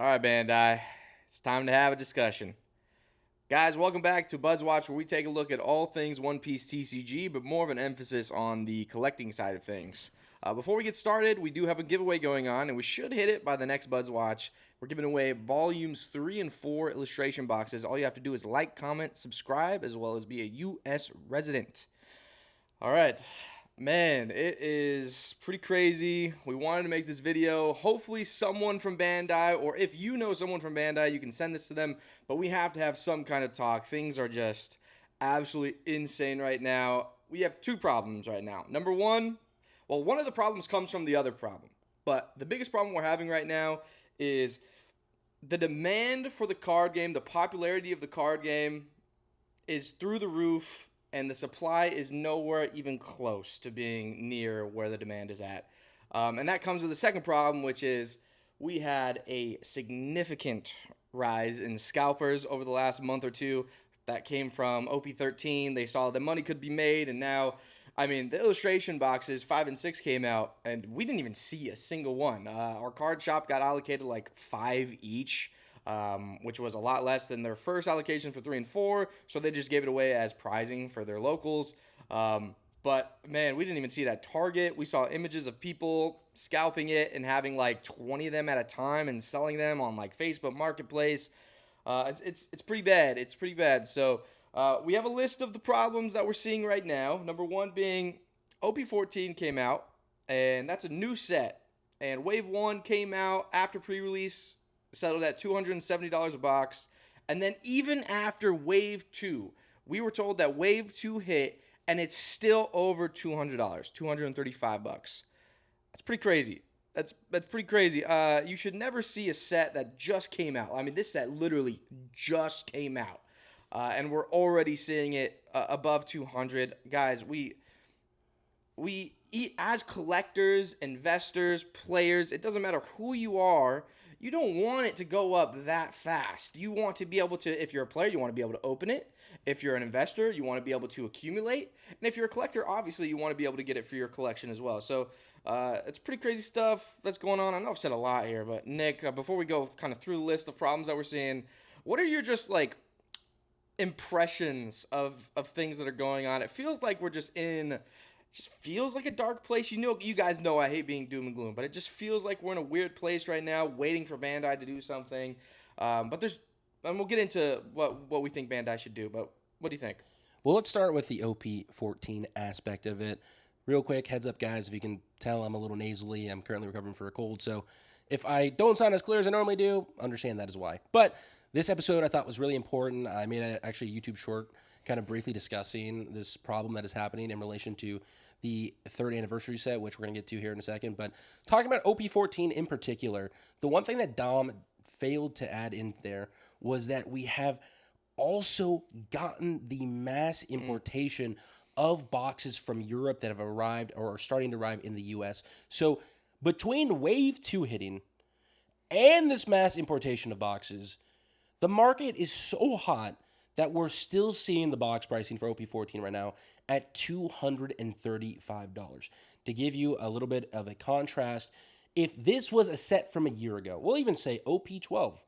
All right, Bandai. It's time to have a discussion. Guys, welcome back to Buds Watch, where we take a look at all things One Piece TCG, but more of an emphasis on the collecting side of things. Before we get started, we do have a giveaway going on, and we should hit it by the next Buds Watch. We're giving away volumes 3 and 4 illustration boxes. All you have to do is like, comment, subscribe, as well as be a U.S. resident. All right. Man, it is pretty crazy. We wanted to make this video. Hopefully someone from Bandai, or if you know someone from Bandai, you can send this to them. But we have to have some kind of talk. Things are just absolutely insane right now. We have two problems right now. Number one, well, one of the problems comes from the other problem. But the biggest problem we're having right now is the demand for the card game, the popularity of the card game is through the roof. And the supply is nowhere even close to being near where the demand is at. And that comes with the second problem, which is we had a significant rise in scalpers over the last month or two. That came from OP13. They saw that money could be made, and now, I mean, the illustration boxes 5 and 6 came out, and we didn't even see a single one. Our card shop got allocated like 5 each. Which was a lot less than their first allocation for 3 and 4, so they just gave it away as prizing for their locals. But, man, we didn't even see it at Target. We saw images of people scalping it and having, like, 20 of them at a time and selling them on, like, Facebook Marketplace. It's pretty bad. It's pretty bad. So, we have a list of the problems that we're seeing right now. Number one being OP14 came out, and that's a new set. And Wave 1 came out after pre-release, settled at $270 a box. And then even after Wave 2, we were told that Wave 2 hit, and it's still over $200, $235. That's pretty crazy. That's pretty crazy. You should never see a set that just came out. I mean, this set literally just came out. And we're already seeing it above 200. Guys, we as collectors, investors, players, it doesn't matter who you are, you don't want it to go up that fast. You want to be able to, if you're a player, you want to be able to open it. If you're an investor, you want to be able to accumulate. And if you're a collector, obviously, you want to be able to get it for your collection as well. So it's pretty crazy stuff that's going on. I know I've said a lot here, but Nick, before we go kind of through the list of problems that we're seeing, what are your just like impressions of things that are going on? It feels like we're just feels like a dark place. You guys know I hate being doom and gloom, but it just feels like we're in a weird place right now, waiting for Bandai to do something. And we'll get into what we think Bandai should do. But what do you think? Well, let's start with the OP14 aspect of it. Real quick, heads up, guys. If you can tell, I'm a little nasally. I'm currently recovering from a cold, so if I don't sound as clear as I normally do, understand that is why. But this episode I thought was really important. I made a YouTube short kind of briefly discussing this problem that is happening in relation to the 3rd anniversary set, which we're going to get to here in a second. But talking about OP14 in particular, the one thing that Dom failed to add in there was that we have also gotten the mass importation of boxes from Europe that have arrived or are starting to arrive in the U.S. So between Wave 2 hitting and this mass importation of boxes, the market is so hot that we're still seeing the box pricing for OP14 right now at $235. To give you a little bit of a contrast, if this was a set from a year ago, we'll even say OP12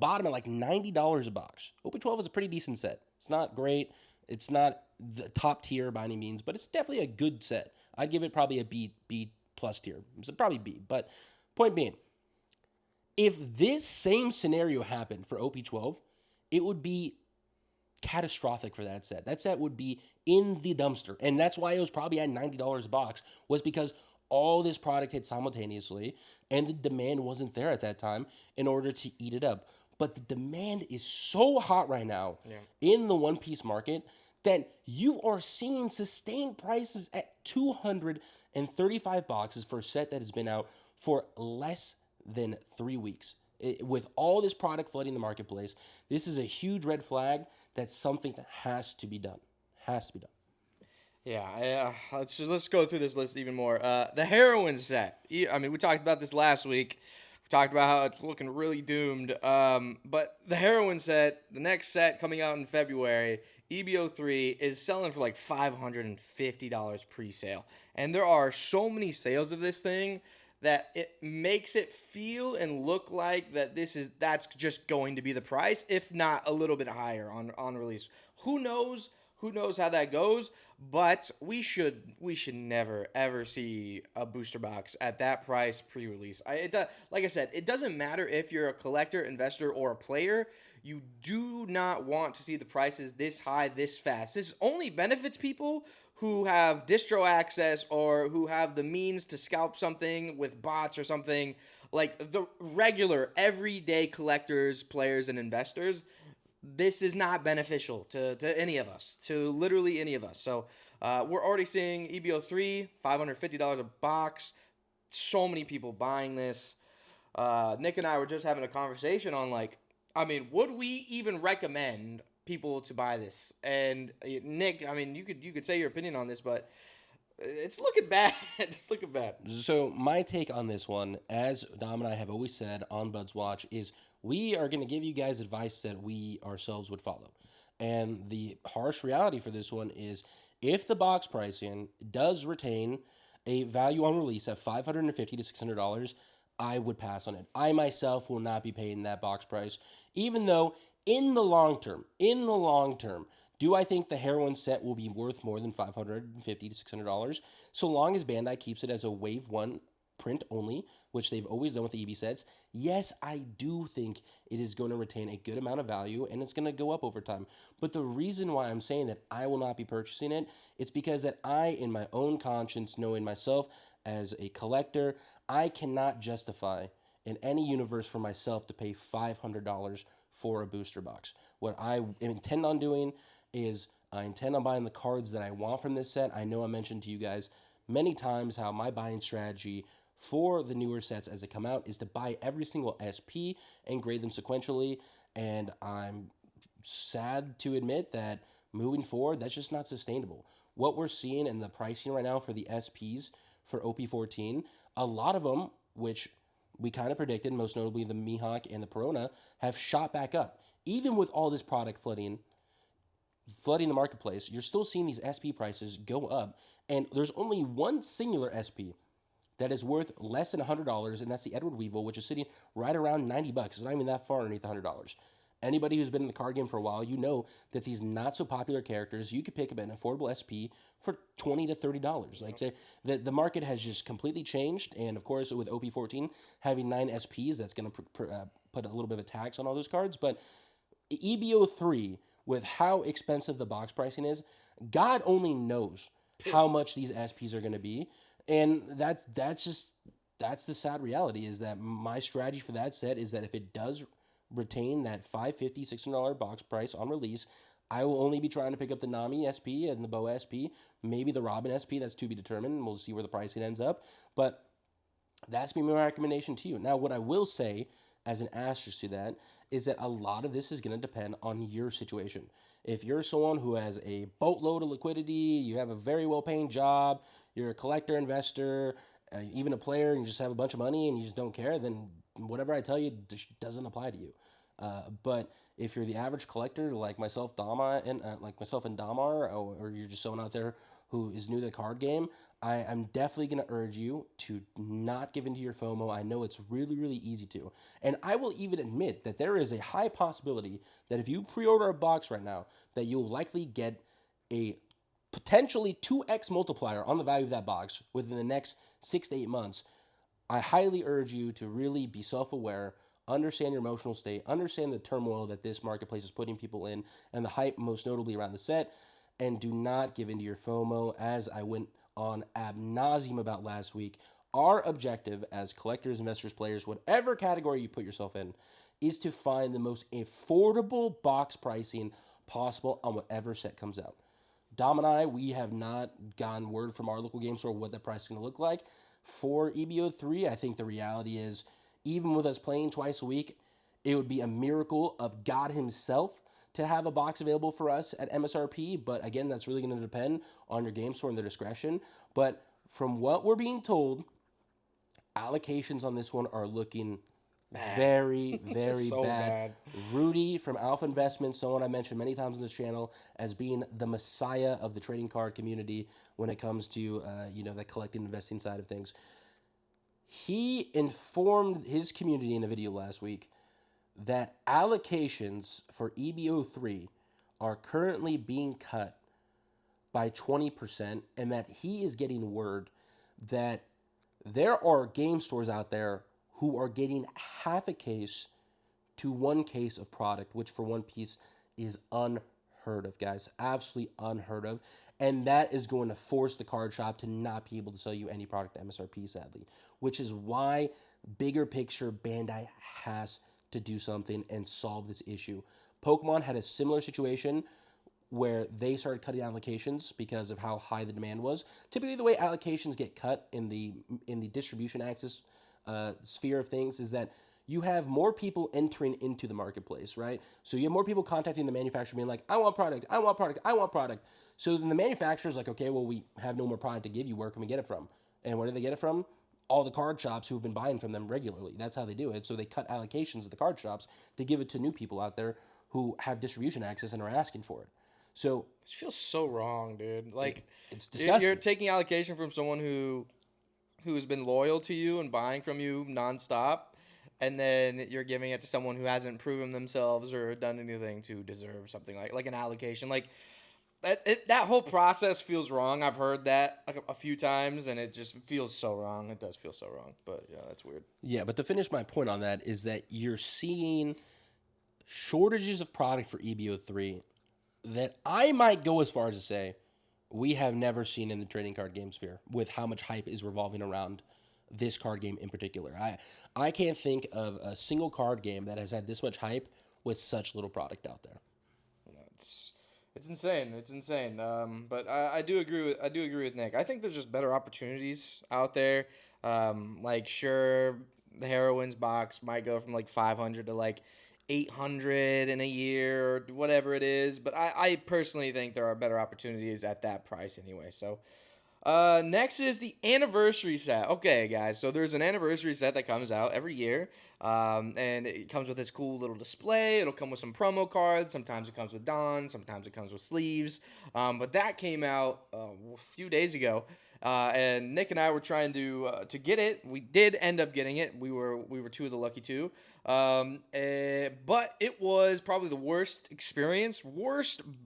bottom at like $90 a box. OP12 is a pretty decent set. It's not great. It's not the top tier by any means, but it's definitely a good set. I'd give it probably a B plus tier. It's probably B, but point being, if this same scenario happened for OP12, it would be catastrophic for that set. That set would be in the dumpster. And that's why it was probably at $90 a box, was because all this product hit simultaneously and the demand wasn't there at that time in order to eat it up. But the demand is so hot right now in the One Piece market that you are seeing sustained prices at 235 boxes for a set that has been out for less than 3 weeks. With all this product flooding the marketplace, this is a huge red flag. That's something that has to be done. Has to be done. Yeah, let's go through this list even more. The Heroine set. I mean, we talked about this last week. We talked about how it's looking really doomed. But the Heroine set, the next set coming out in February, EBO3, is selling for like $550 pre-sale. And there are so many sales of this thing that it makes it feel and look like that's just going to be the price, if not a little bit higher on release. Who knows? Who knows how that goes? But we should never ever see a booster box at that price pre-release. Like I said, it doesn't matter if you're a collector, investor, or a player. You do not want to see the prices this high this fast. This only benefits people who have distro access or who have the means to scalp something with bots or something. Like the regular everyday collectors, players, and investors, this is not beneficial to any of us, to literally any of us. So we're already seeing EBO3, $550 a box. So many people buying this. Nick and I were just having a conversation on would we even recommend people to buy this? And Nick, you could say your opinion on this, but it's looking bad. It's looking bad. So my take on this one, as Dom and I have always said on Bud's Watch, is we are going to give you guys advice that we ourselves would follow. And the harsh reality for this one is if the box pricing does retain a value on release at $550 to $600, I would pass on it. I myself will not be paying that box price, even though in the long term, do I think the Heroine set will be worth more than $550 to $600? So long as Bandai keeps it as a Wave 1 print only, which they've always done with the EB sets, yes, I do think it is going to retain a good amount of value and it's going to go up over time. But the reason why I'm saying that I will not be purchasing it, it's because that I, in my own conscience, knowing myself as a collector, I cannot justify in any universe for myself to pay $500 for a booster box. What I intend on doing is I intend on buying the cards that I want from this set. I know I mentioned to you guys many times how my buying strategy for the newer sets as they come out is to buy every single SP and grade them sequentially, and I'm sad to admit that moving forward, that's just not sustainable. What we're seeing in the pricing right now for the SPs for OP14, a lot of them, which we kind of predicted, most notably the Mihawk and the Perona, have shot back up. Even with all this product flooding the marketplace, you're still seeing these SP prices go up, and there's only one singular SP that is worth less than $100, and that's the Edward Weevil, which is sitting right around $90. It's not even that far underneath $100. Anybody who's been in the card game for a while, you know that these not so popular characters, you could pick up an affordable SP for $20 to $30. Like the market has just completely changed, and of course with OP14 having 9 SPs, that's going to put a little bit of a tax on all those cards. But EBO3, with how expensive the box pricing is, God only knows how much these SPs are going to be, and that's the sad reality. Is that my strategy for that set is that if it does retain that $550, $600 box price on release, I will only be trying to pick up the Nami SP and the Boa SP, maybe the Robin SP. That's to be determined, and we'll see where the pricing ends up. But that's been my recommendation to you. Now, what I will say as an asterisk to that is that a lot of this is going to depend on your situation. If you're someone who has a boatload of liquidity, you have a very well-paying job, you're a collector, investor, even a player, and you just have a bunch of money and you just don't care, then whatever I tell you doesn't apply to you. But if you're the average collector like myself, and Damar, or you're just someone out there who is new to the card game, I'm definitely going to urge you to not give into your FOMO. I know it's really, really easy to. And I will even admit that there is a high possibility that if you pre-order a box right now, that you'll likely get a potentially 2x multiplier on the value of that box within the next 6 to 8 months. I highly urge you to really be self-aware, understand your emotional state, understand the turmoil that this marketplace is putting people in, and the hype most notably around the set, and do not give into your FOMO, as I went on ad nauseum about last week. Our objective as collectors, investors, players, whatever category you put yourself in, is to find the most affordable box pricing possible on whatever set comes out. Dom and I, we have not gotten word from our local game store what that price is going to look like. For EBO3, I think the reality is, even with us playing twice a week, it would be a miracle of God himself to have a box available for us at MSRP. But again, that's really going to depend on your game store and their discretion. But from what we're being told, allocations on this one are looking very, very So bad. Rudy from Alpha Investments, someone I mentioned many times on this channel as being the messiah of the trading card community when it comes to the collecting investing side of things. He informed his community in a video last week that allocations for EBO3 are currently being cut by 20%, and that he is getting word that there are game stores out there who are getting half a case to one case of product, which for One Piece is unheard of, guys. Absolutely unheard of. And that is going to force the card shop to not be able to sell you any product at MSRP, sadly. Which is why, bigger picture, Bandai has to do something and solve this issue. Pokemon had a similar situation where they started cutting allocations because of how high the demand was. Typically, the way allocations get cut in the distribution axis sphere of things is that you have more people entering into the marketplace, right? So you have more people contacting the manufacturer being like, I want product, I want product, I want product. So then the manufacturer's like, okay, well, we have no more product to give you. Where can we get it from? And where do they get it from? All the card shops who've been buying from them regularly. That's how they do it. So they cut allocations at the card shops to give it to new people out there who have distribution access and are asking for it. So It feels so wrong, dude. Like, it's disgusting. You're taking allocation from someone who's been loyal to you and buying from you nonstop, and then you're giving it to someone who hasn't proven themselves or done anything to deserve something like an allocation. Like that whole process feels wrong. I've heard that a few times, and it just feels so wrong. It does feel so wrong, but yeah, that's weird. Yeah, but to finish my point on that is that you're seeing shortages of product for EBO3 that I might go as far as to say we have never seen in the trading card game sphere with how much hype is revolving around this card game in particular. I can't think of a single card game that has had this much hype with such little product out there. It's insane. It's insane. But I do agree with Nick. I think there's just better opportunities out there. Like, sure, the Heroines box might go from like 500 to like 800 in a year or whatever it is, but I personally think there are better opportunities at that price anyway. So next is the anniversary set. Okay, guys, so there's an anniversary set that comes out every year, and it comes with this cool little display. It'll come with some promo cards. Sometimes it comes with Don, sometimes it comes with sleeves, but that came out a few days ago. And Nick and I were trying to get it. We did end up getting it. We were two of the lucky two. But it was probably the worst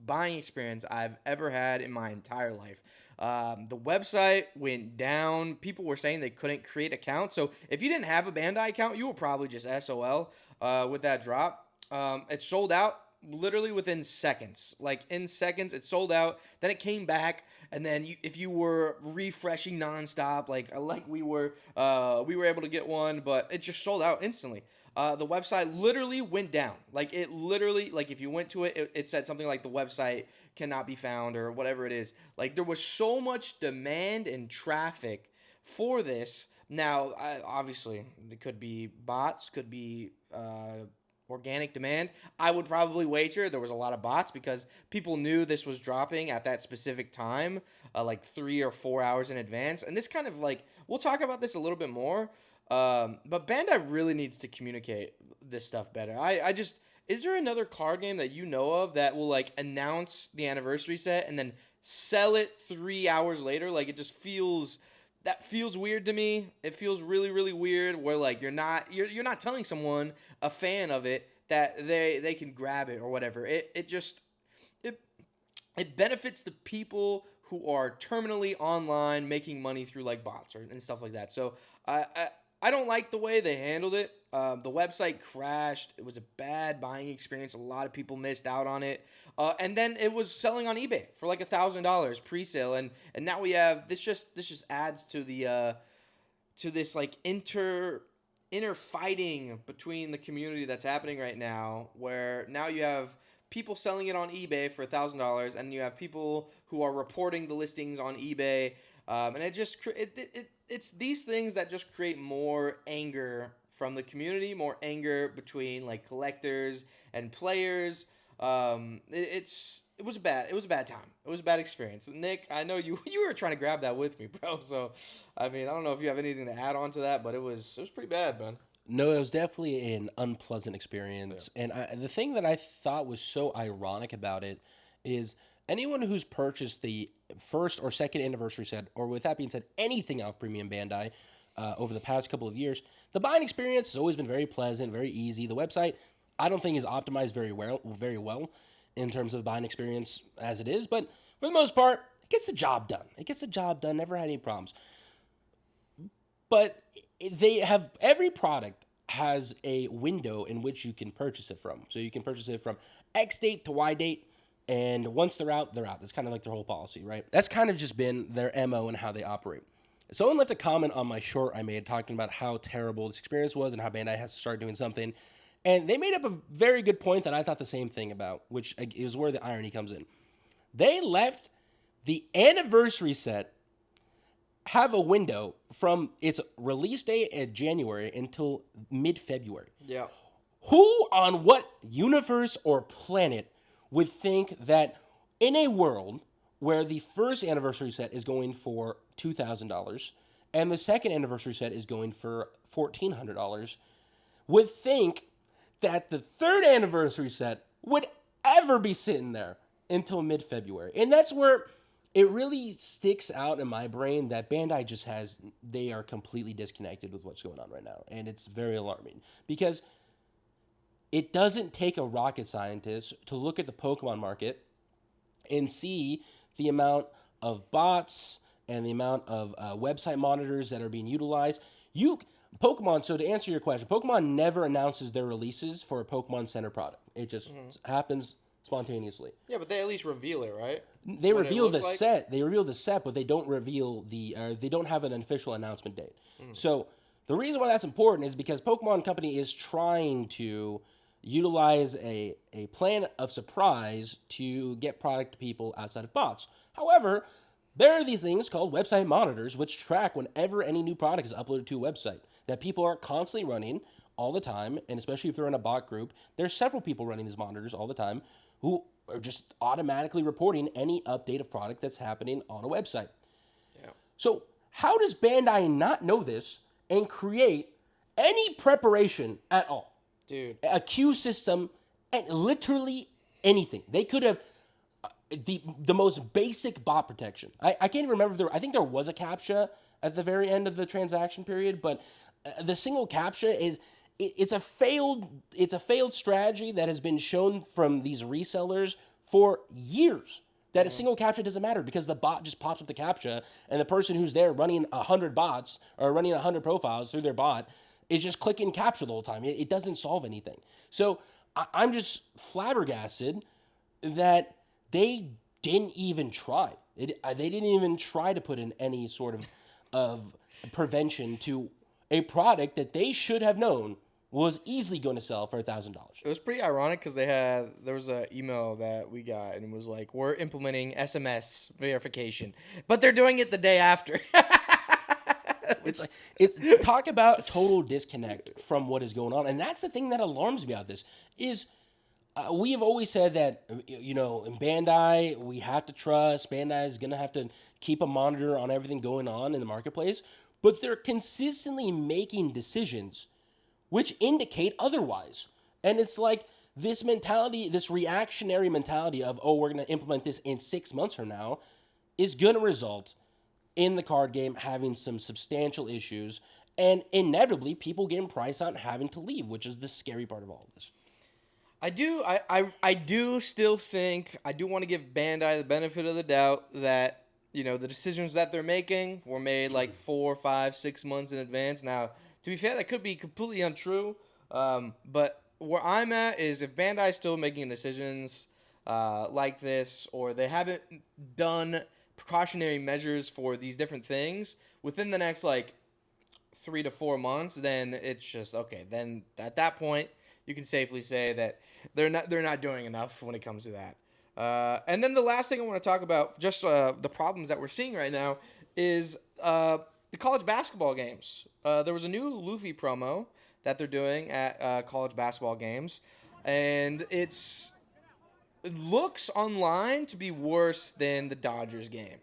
buying experience I've ever had in my entire life. The website went down. People were saying they couldn't create accounts. So if you didn't have a Bandai account, you were probably just SOL with that drop. It sold out literally within seconds. Like, in seconds, it sold out. Then it came back. And then if you were refreshing nonstop, like we were able to get one, but it just sold out instantly. The website literally went down. Like, it literally, like, if you went to it, it said something like the website cannot be found or whatever it is. Like, there was so much demand and traffic for this. Now, obviously, it could be bots, could be organic demand. I would probably wager there was a lot of bots because people knew this was dropping at that specific time, like 3 or 4 hours in advance. And this kind of, like, we'll talk about this a little bit more, but Bandai really needs to communicate this stuff better. Is there another card game that you know of that will, like, announce the anniversary set and then sell it 3 hours later? Like, it just feels... That feels weird to me. It feels really, really weird where, like, you're not telling someone, a fan of it, that they can grab it or whatever. It benefits the people who are terminally online making money through, like, bots and stuff like that. So I don't like the way they handled it. The website crashed. It was a bad buying experience. A lot of people missed out on it. And then it was selling on eBay for like $1,000 pre-sale, and now we have this. Just adds to the to this, like, inner fighting between the community that's happening right now, where now you have people selling it on eBay for $1,000, and you have people who are reporting the listings on eBay, and it's these things that just create more anger from the community, more anger between, like, collectors and players. It was a bad time. It was a bad experience. Nick, I know you were trying to grab that with me, bro. So, I mean, I don't know if you have anything to add on to that, but it was pretty bad, man. No, it was definitely an unpleasant experience. Yeah. And the thing that I thought was so ironic about it is anyone who's purchased the first or second anniversary set, or with that being said, anything off Premium Bandai, over the past couple of years. The buying experience has always been very pleasant, very easy. The website, I don't think is optimized very well in terms of the buying experience as it is, but for the most part, it gets the job done. It gets the job done. Never had any problems. But they have every product has a window in which you can purchase it from. So you can purchase it from X date to Y date, and once they're out, they're out. That's kind of like their whole policy, right? That's kind of just been their MO and how they operate. Someone left a comment on my short I made talking about how terrible this experience was and how Bandai has to start doing something. And they made up a very good point that I thought the same thing about, which is where the irony comes in. They left the anniversary set have a window from its release date in January until mid-February. Yeah. Who on what universe or planet would think that in a world where the first anniversary set is going for $2,000 and the second anniversary set is going for $1,400, would think that the third anniversary set would ever be sitting there until mid-February? And that's where it really sticks out in my brain that Bandai they are completely disconnected with what's going on right now. And it's very alarming because it doesn't take a rocket scientist to look at the Pokemon market and see the amount of bots and the amount of website monitors that are being utilized. Pokemon, so to answer your question, Pokemon never announces their releases for a Pokemon Center product. It just happens spontaneously. Yeah, but they at least reveal it, right? They reveal the set. They reveal the set, but they don't reveal they don't have an official announcement date. So the reason why that's important is because Pokemon Company is trying to utilize a plan of surprise to get product to people outside of bots. However, there are these things called website monitors which track whenever any new product is uploaded to a website that people are constantly running all the time, and especially if they're in a bot group, there's several people running these monitors all the time who are just automatically reporting any update of product that's happening on a website. Yeah. So how does Bandai not know this and create any preparation at all? Dude. A queue system and literally anything. They could have the most basic bot protection. I can't even remember I think there was a CAPTCHA at the very end of the transaction period, but the single CAPTCHA it's a failed strategy that has been shown from these resellers for years. That a single CAPTCHA doesn't matter because the bot just pops up the CAPTCHA and the person who's there running 100 bots or running 100 profiles through their bot is just clicking CAPTCHA the whole time. It doesn't solve anything. So I'm just flabbergasted that they didn't even try. They didn't even try to put in any sort of prevention to a product that they should have known was easily going to sell for $1,000. It was pretty ironic because there was an email that we got and it was like, we're implementing SMS verification, but they're doing it the day after. It's talk about total disconnect from what is going on, and that's the thing that alarms me about this is we have always said that in Bandai we have to trust. Bandai is going to have to keep a monitor on everything going on in the marketplace, but they're consistently making decisions which indicate otherwise. And it's like this mentality, this reactionary mentality of, we're going to implement this in 6 months from now, is going to result in the card game having some substantial issues and inevitably people getting priced out and having to leave, which is the scary part of all of this. I do still think, I do want to give Bandai the benefit of the doubt that, the decisions that they're making were made like 4, 5, 6 months in advance. Now, to be fair, that could be completely untrue. But where I'm at is if Bandai is still making decisions like this, or they haven't done precautionary measures for these different things within the next 3 to 4 months, then it's just okay. Then at that point, you can safely say that they're not doing enough when it comes to that. And then the last thing I want to talk about, just the problems that we're seeing right now, is the college basketball games. There was a new Luffy promo that they're doing at college basketball games, and it looks online to be worse than the Dodgers game,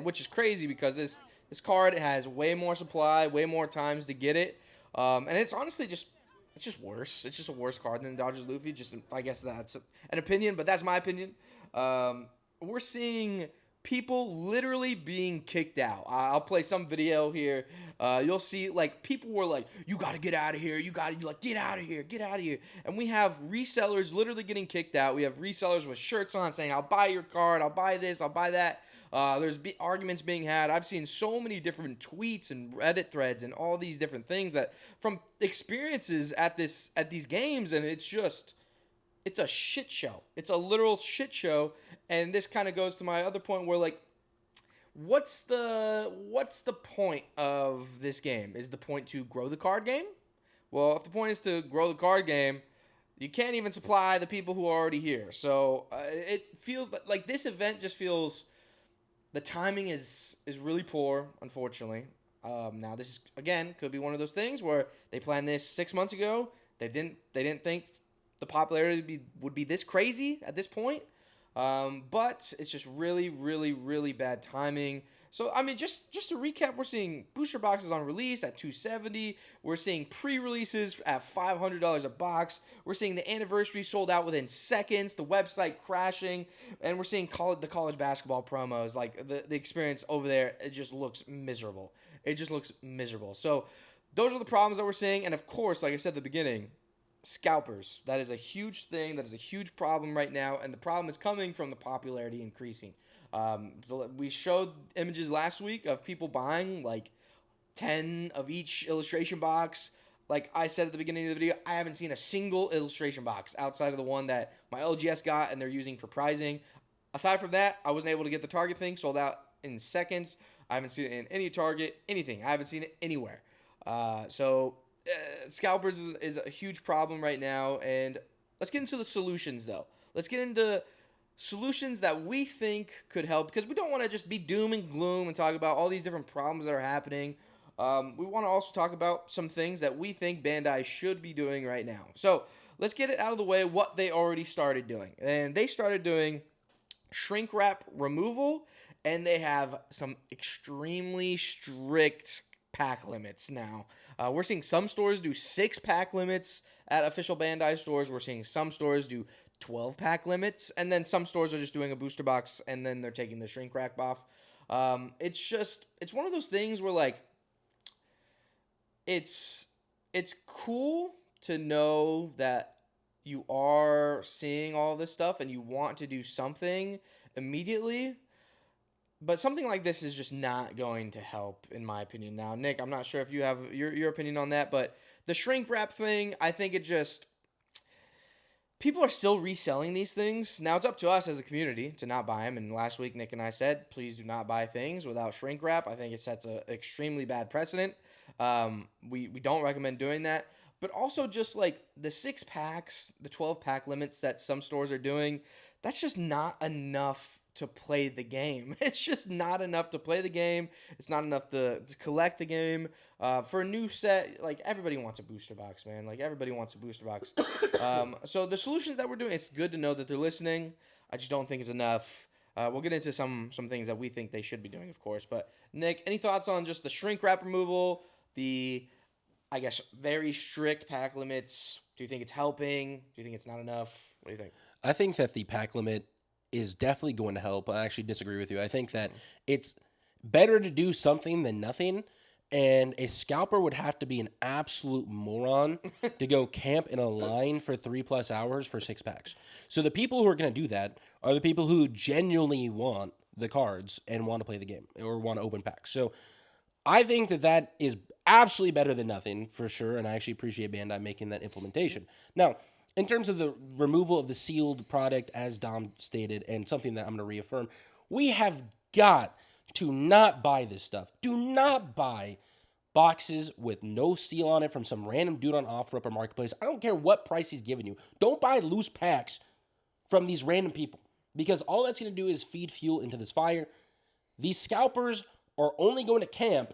which is crazy because this card has way more supply, way more times to get it, and it's honestly just worse. It's just a worse card than the Dodgers Luffy. I guess that's an opinion, but that's my opinion. We're seeing people literally being kicked out. I'll play some video here. You'll see, like, people were like, you got to get out of here. You got to, like, get out of here. Get out of here. And we have resellers literally getting kicked out. We have resellers with shirts on saying, I'll buy your card. I'll buy this. I'll buy that. There's arguments being had. I've seen so many different tweets and Reddit threads and all these different things that from experiences at these games, and it's a shit show. It's a literal shit show. And this kind of goes to my other point where, like, what's the point of this game? Is the point to grow the card game? Well, if the point is to grow the card game, you can't even supply the people who are already here. So it feels like this event just feels, the timing is really poor, unfortunately. Now this is, again, could be one of those things where they planned this 6 months ago. They didn't think the popularity would be this crazy at this point. But it's just really, really, really bad timing. So, I mean, just to recap, we're seeing booster boxes on release at $270. We're seeing pre-releases at $500 a box. We're seeing the anniversary sold out within seconds, the website crashing, and we're seeing the college basketball promos. Like, the experience over there, it just looks miserable. It just looks miserable. So, those are the problems that we're seeing. And, of course, like I said at the beginning, scalpers. That is a huge thing. That is a huge problem right now. And the problem is coming from the popularity increasing. So we showed images last week of people buying like 10 of each illustration box. Like I said at the beginning of the video, I haven't seen a single illustration box outside of the one that my LGS got and they're using for prizing. Aside from that, I wasn't able to get the Target thing sold out in seconds. I haven't seen it in any Target, anything. I haven't seen it anywhere. Scalpers is a huge problem right now. And let's get into the solutions, though. Let's get into solutions that we think could help, because we don't want to just be doom and gloom and talk about all these different problems that are happening. We want to also talk about some things that we think Bandai should be doing right now. So let's get it out of the way, what they already started doing. And they started doing shrink wrap removal, and they have some extremely strict pack limits now. We're seeing some stores do 6-pack limits at official Bandai stores. We're seeing some stores do 12-pack limits, and then some stores are just doing a booster box, and then they're taking the shrink wrap off. It's one of those things where, like, it's cool to know that you are seeing all this stuff and you want to do something immediately, but something like this is just not going to help, in my opinion. Now, Nick, I'm not sure if you have your opinion on that, but the shrink wrap thing, I think it just... people are still reselling these things. Now, it's up to us as a community to not buy them. And last week, Nick and I said, please do not buy things without shrink wrap. I think it sets an extremely bad precedent. We don't recommend doing that. But also just like the 6-packs, the 12-pack limits that some stores are doing, that's just not enough to play the game. It's just not enough to play the game. It's not enough to collect the game. For a new set, like, everybody wants a booster box, man. Like, everybody wants a booster box. So the solutions that we're doing, it's good to know that they're listening. I just don't think it's enough. We'll get into some things that we think they should be doing, of course. But, Nick, any thoughts on just the shrink wrap removal, the, I guess, very strict pack limits? Do you think it's helping? Do you think it's not enough? What do you think? I think that the pack limit is definitely going to help. I actually disagree with you. I think that it's better to do something than nothing, and a scalper would have to be an absolute moron to go camp in a line for 3+ hours for 6-packs. So the people who are going to do that are the people who genuinely want the cards and want to play the game or want to open packs. So I think that is absolutely better than nothing, for sure, and I actually appreciate Bandai making that implementation. Now, in terms of the removal of the sealed product, as Dom stated, and something that I'm going to reaffirm, we have got to not buy this stuff. Do not buy boxes with no seal on it from some random dude on OfferUp or Marketplace. I don't care what price he's giving you. Don't buy loose packs from these random people, because all that's going to do is feed fuel into this fire. These scalpers are only going to camp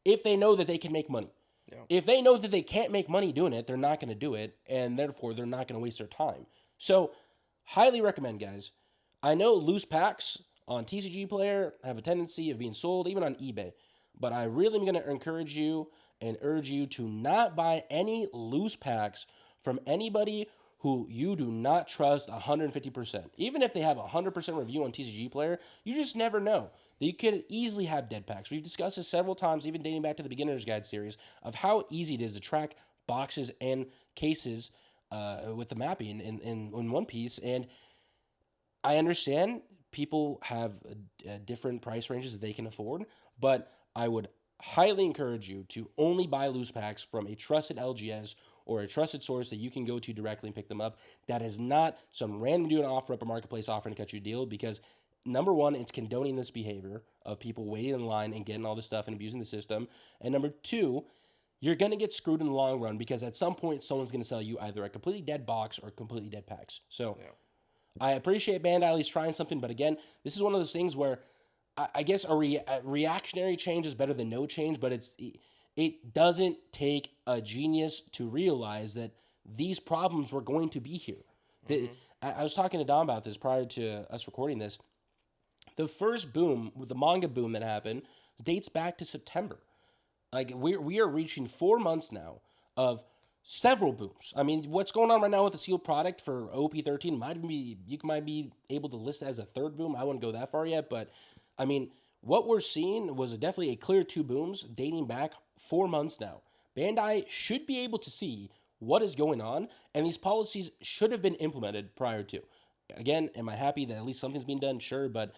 if they know that they can make money. Yeah. If they know that they can't make money doing it, they're not going to do it, and therefore they're not going to waste their time. So, highly recommend, guys. I know loose packs on TCG Player have a tendency of being sold, even on eBay, but I really am going to encourage you and urge you to not buy any loose packs from anybody who you do not trust 150%. Even if they have a 100% review on TCG Player, you just never know. They could easily have dead packs. We've discussed this several times, even dating back to the Beginner's Guide series, of how easy it is to track boxes and cases with the mapping in One Piece. And I understand people have different price ranges that they can afford, but I would highly encourage you to only buy loose packs from a trusted LGS or a trusted source that you can go to directly and pick them up. That is not some random dude offer up a marketplace offering to cut you a deal, because number one, it's condoning this behavior of people waiting in line and getting all this stuff and abusing the system. And number two, you're going to get screwed in the long run, because at some point someone's going to sell you either a completely dead box or completely dead packs. So I appreciate Bandai at least trying something, but again, this is one of those things where I guess a reactionary change is better than no change, but it doesn't take a genius to realize that these problems were going to be here. I was talking to Dom about this prior to us recording this. The first boom, the manga boom that happened, dates back to September. Like we are reaching 4 months now of several booms. I mean, what's going on right now with the sealed product for OP13 you might be able to list it as a third boom. I wouldn't go that far yet, but I mean, what we're seeing was definitely a clear 2 booms dating back 4 months now. Bandai should be able to see what is going on, and these policies should have been implemented prior to. Again, am I happy that at least something's being done? Sure, but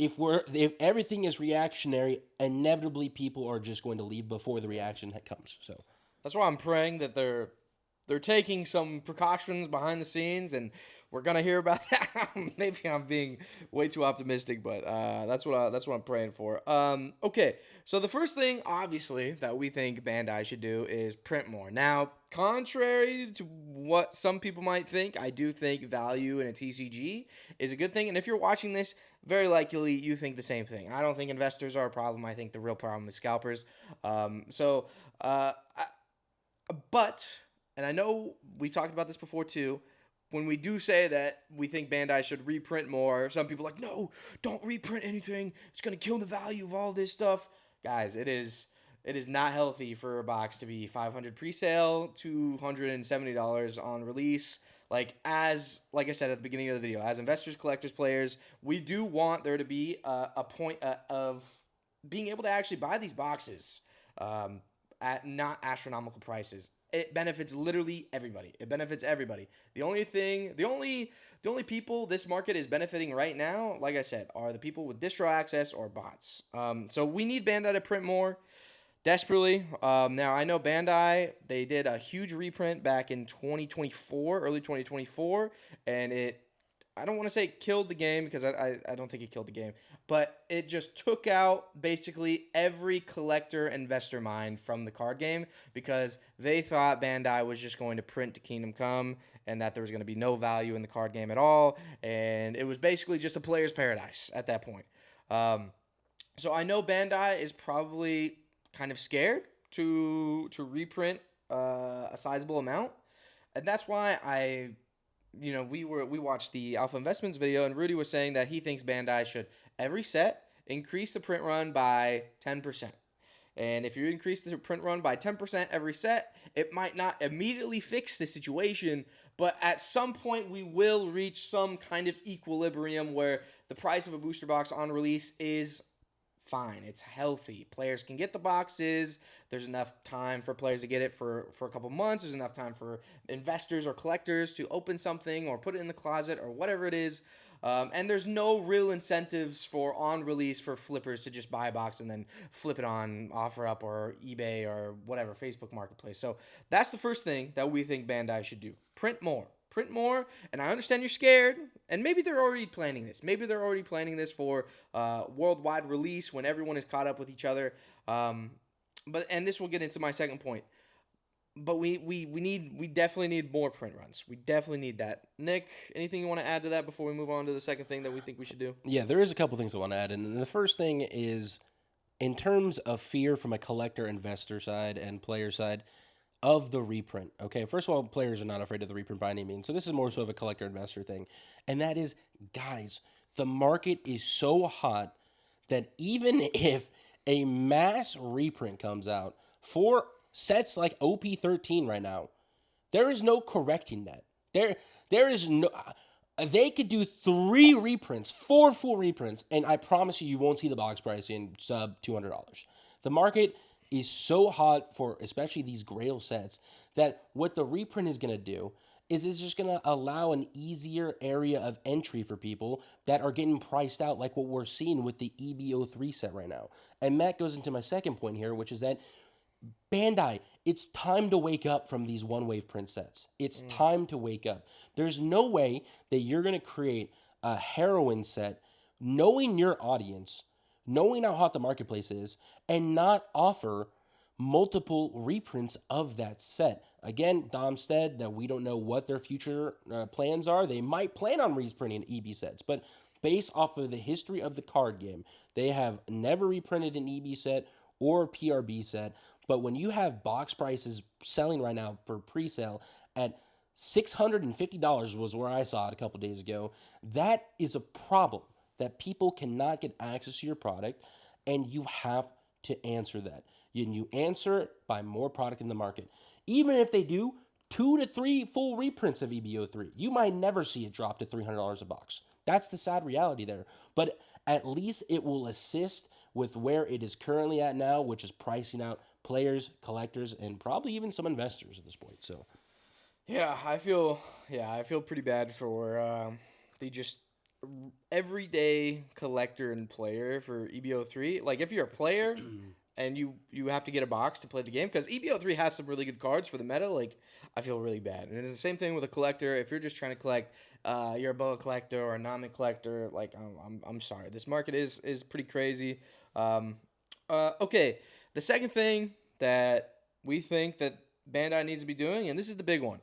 if everything is reactionary, inevitably people are just going to leave before the reaction comes. So that's why I'm praying that they're taking some precautions behind the scenes, and we're gonna hear about that. Maybe I'm being way too optimistic, but that's what I'm praying for. Okay, so the first thing, obviously, that we think Bandai should do is print more. Now, contrary to what some people might think, I do think value in a TCG is a good thing. And if you're watching this, very likely you think the same thing. I don't think investors are a problem. I think the real problem is scalpers. But, and I know we've talked about this before too, when we do say that we think Bandai should reprint more, some people are like, no, don't reprint anything. It's going to kill the value of all this stuff. Guys, it is not healthy for a box to be $500 pre-sale, $270 on release. Like I said at the beginning of the video, as investors, collectors, players, we do want there to be a point of being able to actually buy these boxes at not astronomical prices. It benefits literally everybody. It benefits everybody. The only people this market is benefiting right now, like I said, are the people with distro access or bots. So we need Bandai to print more desperately. Now I know Bandai, they did a huge reprint back in 2024, early 2024, and I don't want to say it killed the game, because I don't think it killed the game, but it just took out basically every collector investor mind from the card game, because they thought Bandai was just going to print to Kingdom Come and that there was going to be no value in the card game at all, and it was basically just a player's paradise at that point. So I know Bandai is probably kind of scared to reprint a sizable amount, and that's why we watched the Alpha Investments video, and Rudy was saying that he thinks Bandai should every set increase the print run by 10%. And if you increase the print run by 10% every set, it might not immediately fix the situation, but at some point we will reach some kind of equilibrium where the price of a booster box on release is fine. It's healthy. Players can get the boxes. There's enough time for players to get it for a couple months. There's enough time for investors or collectors to open something or put it in the closet or whatever it is. And there's no real incentives for on release for flippers to just buy a box and then flip it on OfferUp or eBay or whatever, Facebook Marketplace. So that's the first thing that we think Bandai should do. Print more. Print more, and I understand you're scared, and maybe they're already planning this. Maybe they're already planning this for worldwide release when everyone is caught up with each other. And this will get into my second point. But we definitely need more print runs. We definitely need that. Nick, anything you want to add to that before we move on to the second thing that we think we should do? Yeah, there is a couple things I want to add, and the first thing is in terms of fear from a collector investor side and player side of the reprint. Okay, first of all, players are not afraid of the reprint by any means. So this is more so of a collector investor thing. And that is, guys, the market is so hot that even if a mass reprint comes out for sets like OP13 right now, There is no correcting that. There is no. They could do 3 reprints, 4 full reprints, and I promise you won't see the box price in sub $200. The market is so hot for especially these Grail sets that what the reprint is going to do is it's just going to allow an easier area of entry for people that are getting priced out, like what we're seeing with the EBO3 set right now. And that goes into my second point here, which is that Bandai, it's time to wake up from these one-wave print sets. It's time to wake up. There's no way that you're going to create a Heroine set knowing your audience, knowing how hot the marketplace is, and not offer multiple reprints of that set. Again, Dom said that we don't know what their future plans are. They might plan on reprinting EB sets, but based off of the history of the card game, they have never reprinted an EB set or PRB set. But when you have box prices selling right now for pre-sale at $650 was where I saw it a couple days ago, that is a problem that people cannot get access to your product, and you have to answer that. You answer it by more product in the market. Even if they do 2 to 3 full reprints of EBO3, you might never see it drop to $300 a box. That's the sad reality there. But at least it will assist with where it is currently at now, which is pricing out players, collectors, and probably even some investors at this point. So, Yeah, I feel pretty bad for the just everyday collector and player for EBO3. Like, if you're a player and you have to get a box to play the game, because EBO3 has some really good cards for the meta, like, I feel really bad. And it's the same thing with a collector. If you're just trying to collect, you're a boa collector or a Nami collector, like, I'm sorry. This market is pretty crazy. Okay, the second thing that we think that Bandai needs to be doing, and this is the big one,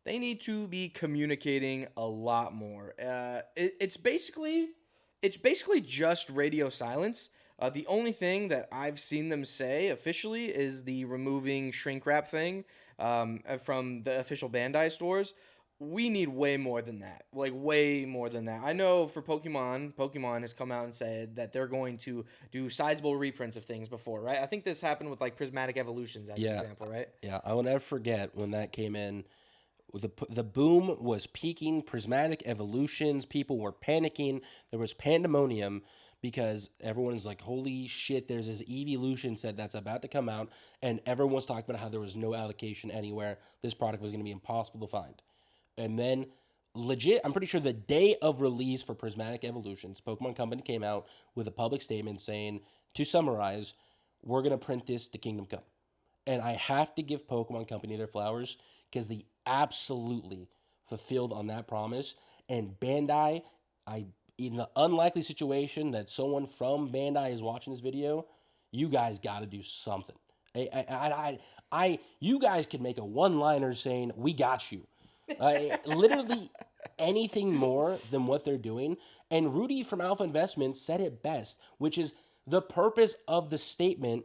they need to be communicating a lot more. It's basically just radio silence. The only thing that I've seen them say officially is the removing shrink wrap thing from the official Bandai stores. We need way more than that. Like, way more than that. I know for Pokemon has come out and said that they're going to do sizable reprints of things before, right? I think this happened with, like, Prismatic Evolutions as an example, right? Yeah, I will never forget when that came in. The boom was peaking. Prismatic Evolutions, people were panicking. There was pandemonium because everyone's like, holy shit, there's this evolution set that's about to come out, and everyone's talking about how there was no allocation anywhere. This product was going to be impossible to find. And then, legit, I'm pretty sure the day of release for Prismatic Evolutions, Pokemon Company came out with a public statement saying, to summarize, we're going to print this to Kingdom Come. And I have to give Pokemon Company their flowers because they absolutely fulfilled on that promise. And Bandai, in the unlikely situation that someone from Bandai is watching this video, you guys got to do something. You guys could make a one-liner saying, "We got you." Literally anything more than what they're doing. And Rudy from Alpha Investments said it best, which is the purpose of the statement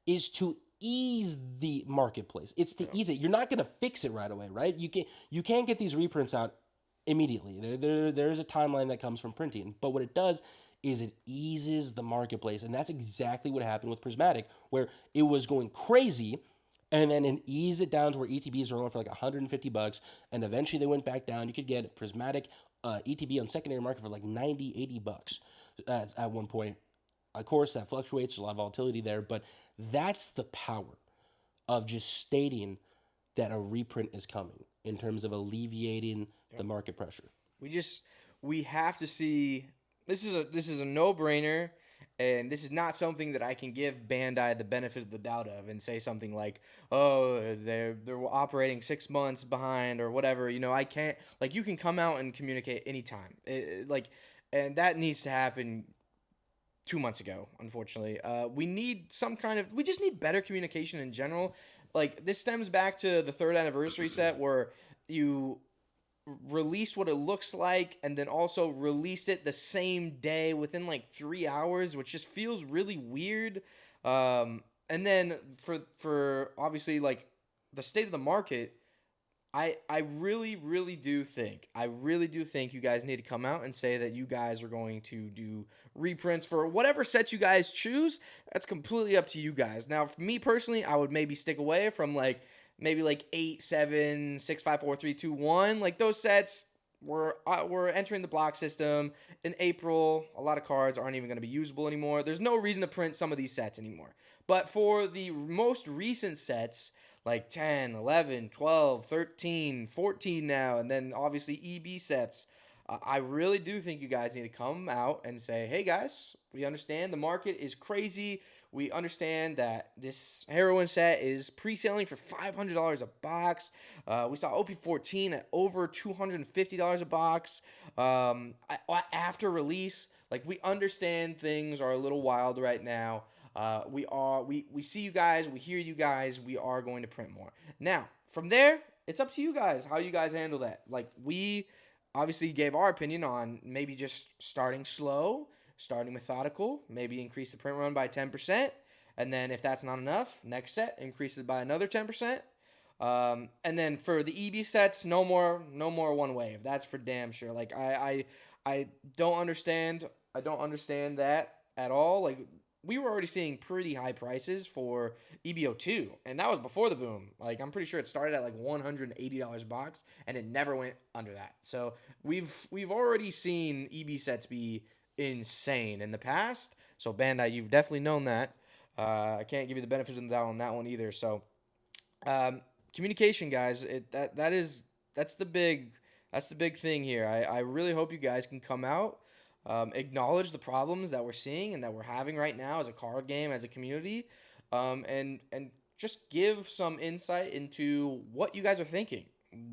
is to ease the marketplace. It's to ease it. You're not going to fix it right away, right? You can't get these reprints out immediately. There's a timeline that comes from printing. But what it does is it eases the marketplace. And that's exactly what happened with Prismatic, where it was going crazy. And then it eased it down to where ETBs are on for like $150, and eventually they went back down. You could get Prismatic ETB on secondary market for like $90, $80 at one point. Of course, that fluctuates. There's a lot of volatility there, but that's the power of just stating that a reprint is coming in terms of alleviating the market pressure. We have to see. This is a no-brainer. And this is not something that I can give Bandai the benefit of the doubt of and say something like, oh, they're operating 6 months behind or whatever. You know, I can't, like, you can come out and communicate anytime. And that needs to happen 2 months ago, unfortunately. We just need better communication in general. Like, this stems back to the 3rd anniversary set where you release what it looks like and then also release it the same day within like 3 hours, which just feels really weird. And then for obviously like the state of the market, I really do think you guys need to come out and say that you guys are going to do reprints for whatever sets you guys choose. That's completely up to you guys. Now, for me personally, I would maybe stick away from like maybe like 8, 7, 6, 5, 4, 3, 2, 1. Like those sets, we're entering the block system in April. A lot of cards aren't even going to be usable anymore. There's no reason to print some of these sets anymore. But for the most recent sets, like 10, 11, 12, 13, 14 now, and then obviously EB sets, I really do think you guys need to come out and say, hey guys, we understand the market is crazy. We understand that this Heroine set is pre-selling for $500 a box. We saw OP14 at over $250 a box after release. Like, we understand things are a little wild right now. We see you guys, we hear you guys, we are going to print more. Now, from there, it's up to you guys how you guys handle that. Like, we obviously gave our opinion on maybe just starting slow, starting methodical, maybe increase the print run by 10%, and then if that's not enough, next set, increase it by another 10%. And then for the EB sets, no more one wave. That's for damn sure. Like, I don't understand. I don't understand that at all. Like, we were already seeing pretty high prices for EBO2, and that was before the boom. Like, I'm pretty sure it started at like $180 a box, and it never went under that. So we've already seen EB sets be insane in the past. So Bandai, you've definitely known that. I can't give you the benefit of the doubt on that one either. So communication, guys, that's the big thing here. I really hope you guys can come out. Acknowledge the problems that we're seeing and that we're having right now as a card game, as a community, and just give some insight into what you guys are thinking.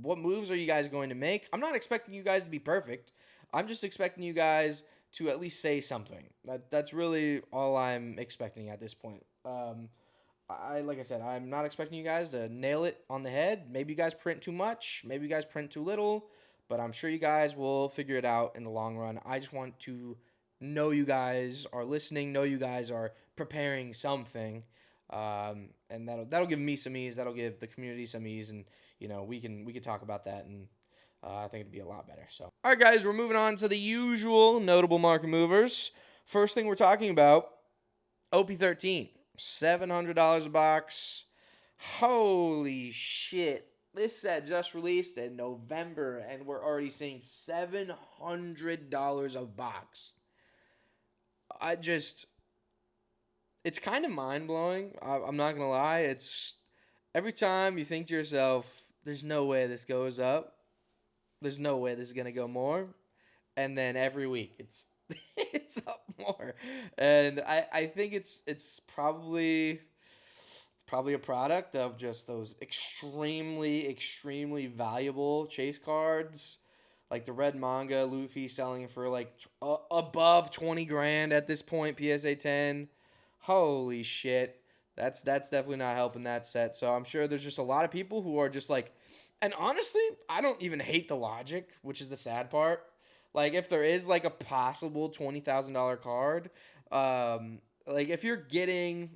What moves are you guys going to make? I'm not expecting you guys to be perfect. I'm just expecting you guys to at least say something. That's really all I'm expecting at this point. Like I said, I'm not expecting you guys to nail it on the head. Maybe you guys print too much. Maybe you guys print too little. But I'm sure you guys will figure it out in the long run. I just want to know you guys are listening, know you guys are preparing something, and that'll give me some ease. That'll give the community some ease, and we can talk about that, and I think it'd be a lot better. So, all right, guys, we're moving on to the usual notable market movers. First thing we're talking about, OP13, $700 a box. Holy shit. This set just released in November, and we're already seeing $700 a box. It's kind of mind-blowing. I'm not going to lie. It's every time you think to yourself, there's no way this goes up. There's no way this is going to go more. And then every week, it's up more. And I think it's probably a product of just those extremely valuable chase cards, like the red manga Luffy selling for like above 20 grand at this point, PSA 10. Holy shit. That's definitely not helping that set. So I'm sure there's just a lot of people who are just like, and honestly, I don't even hate the logic, which is the sad part. Like, if there is like a possible $20,000 card, like if you're getting,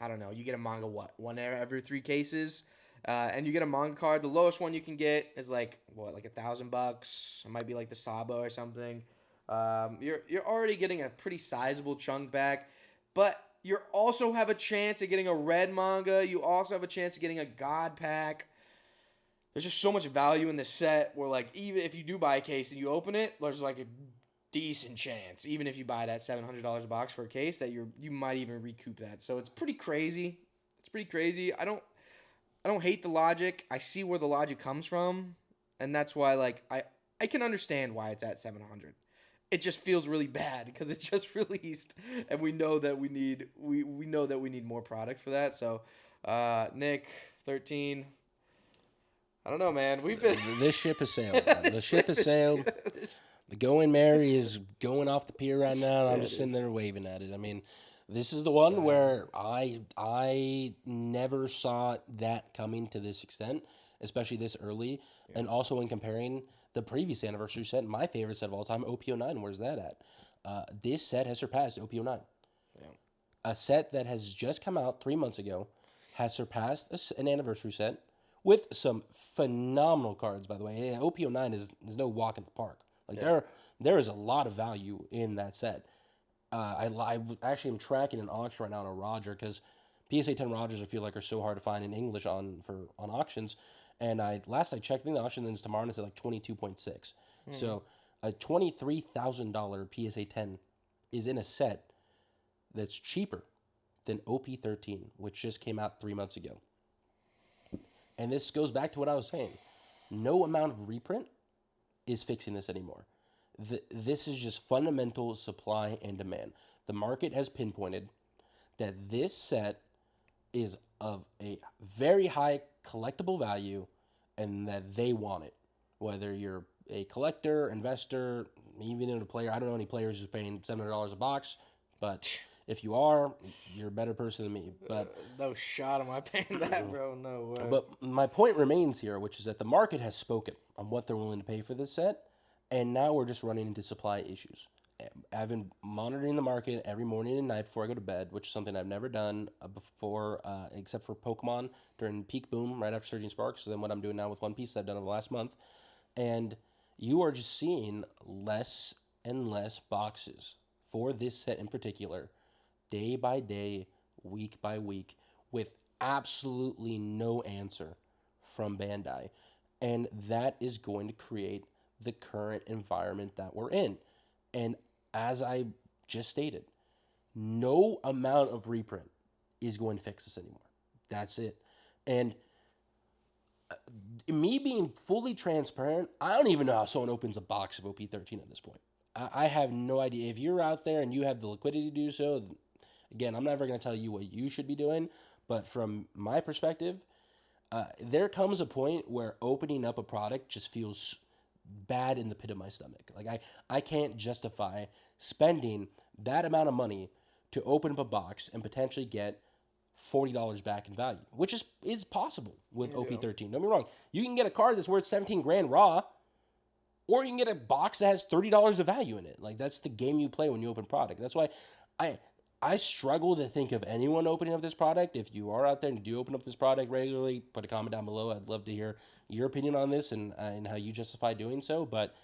I don't know, you get a manga, one every 3 cases, and you get a manga card. The lowest one you can get is like like $1,000. It might be like the Sabo or something. You're already getting a pretty sizable chunk back, but you also have a chance of getting a red manga. You also have a chance of getting a God pack. There's just so much value in this set where, like, even if you do buy a case and you open it, there's like a decent chance, even if you buy it at $700 a box for a case, that you might even recoup that. So it's pretty crazy. I don't hate the logic. I see where the logic comes from, and that's why, like, I can understand why it's at 700. It just feels really bad because it just released, and we know that we need more product for that. So, Nick, 13. I don't know, man. We've been This ship has sailed. The ship has sailed. The Going Mary is going off the pier right now, and I'm just sitting there waving at it. I mean, this is the one where I never saw that coming to this extent, especially this early, and also in comparing the previous anniversary set, my favorite set of all time, OP09. Where's that at? This set has surpassed OP09. Yeah. A set that has just come out 3 months ago has surpassed an anniversary set with some phenomenal cards, by the way. Yeah, OP09 is no walk in the park. Like, there is a lot of value in that set. I actually am tracking an auction right now on a Roger because PSA 10 Rogers I feel like are so hard to find in English on auctions. And last I checked, I think the auction ends tomorrow and it's at like 22.6. So a $23,000 PSA 10 is in a set that's cheaper than OP13, which just came out 3 months ago. And this goes back to what I was saying. No amount of reprint is fixing this anymore. This is just fundamental supply and demand. The market has pinpointed that this set is of a very high collectible value and that they want it. Whether you're a collector, investor, even a player. I don't know any players who's paying $700 a box, but if you are, you're a better person than me. But no shot am I paying that, bro. No way. But my point remains here, which is that the market has spoken on what they're willing to pay for this set, and now we're just running into supply issues. I've been monitoring the market every morning and night before I go to bed, which is something I've never done before, except for Pokemon during peak boom right after Surging Sparks. So then what I'm doing now with One Piece that I've done over the last month. And you are just seeing less and less boxes for this set in particular, day by day, week by week, with absolutely no answer from Bandai. And that is going to create the current environment that we're in. And as I just stated, no amount of reprint is going to fix this anymore. That's it. And me being fully transparent, I don't even know how someone opens a box of OP13 at this point. I have no idea. If you're out there and you have the liquidity to do so, again, I'm never going to tell you what you should be doing. But from my perspective, there comes a point where opening up a product just feels bad in the pit of my stomach. Like I can't justify spending that amount of money to open up a box and potentially get $40 back in value, which is possible with OP13. Don't get me wrong. You can get a card that's worth 17 grand raw, or you can get a box that has $30 of value in it. Like, that's the game you play when you open product. That's why I struggle to think of anyone opening up this product. If you are out there and you do open up this product regularly, put a comment down below. I'd love to hear your opinion on this and how you justify doing so. But,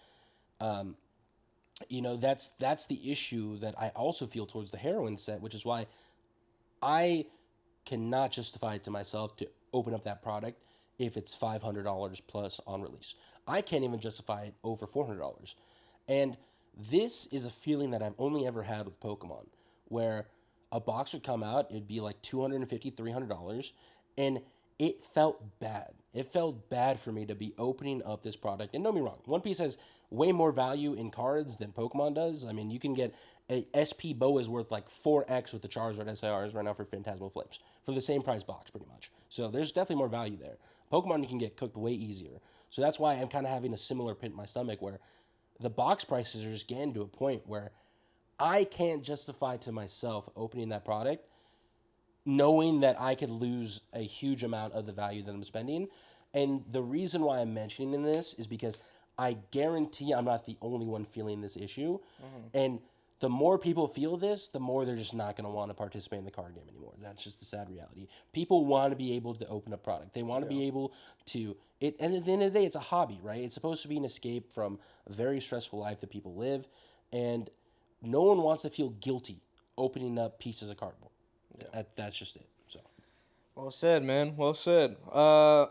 that's the issue that I also feel towards the Heroine set, which is why I cannot justify it to myself to open up that product if it's $500 plus on release. I can't even justify it over $400. And this is a feeling that I've only ever had with Pokemon, where a box would come out, it'd be like $250, $300, and it felt bad. It felt bad for me to be opening up this product. And don't be wrong, One Piece has way more value in cards than Pokemon does. I mean, you can get a SP Boa is worth like 4x with the Charizard SIRs right now for Phantasmal Flips for the same price box, pretty much. So there's definitely more value there. Pokemon you can get cooked way easier. So that's why I'm kind of having a similar pit in my stomach where the box prices are just getting to a point where I can't justify to myself opening that product knowing that I could lose a huge amount of the value that I'm spending. And the reason why I'm mentioning this is because I guarantee I'm not the only one feeling this issue. Mm-hmm. And the more people feel this, the more they're just not going to want to participate in the card game anymore. That's just the sad reality. People want to be able to open a product. They want to be able to... And at the end of the day, it's a hobby, right? It's supposed to be an escape from a very stressful life that people live. And no one wants to feel guilty opening up pieces of cardboard. Yeah. That's just it. So, well said, man. Well said.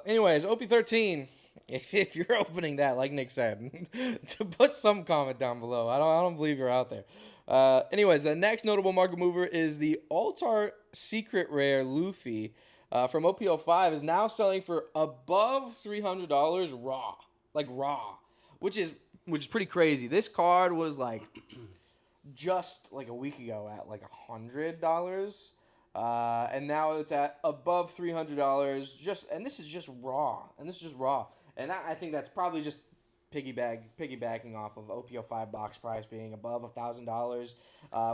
Anyways, OP13. If you're opening that, like Nick said, to put some comment down below. I don't believe you're out there. Anyways, the next notable market mover is the Altar Secret Rare Luffy from OP05 is now selling for above $300 raw, which is pretty crazy. This card was like just like a week ago at like $100. And now it's at above $300. And this is just raw. And I think that's probably just piggybacking off of OP05 box price being above $1,000.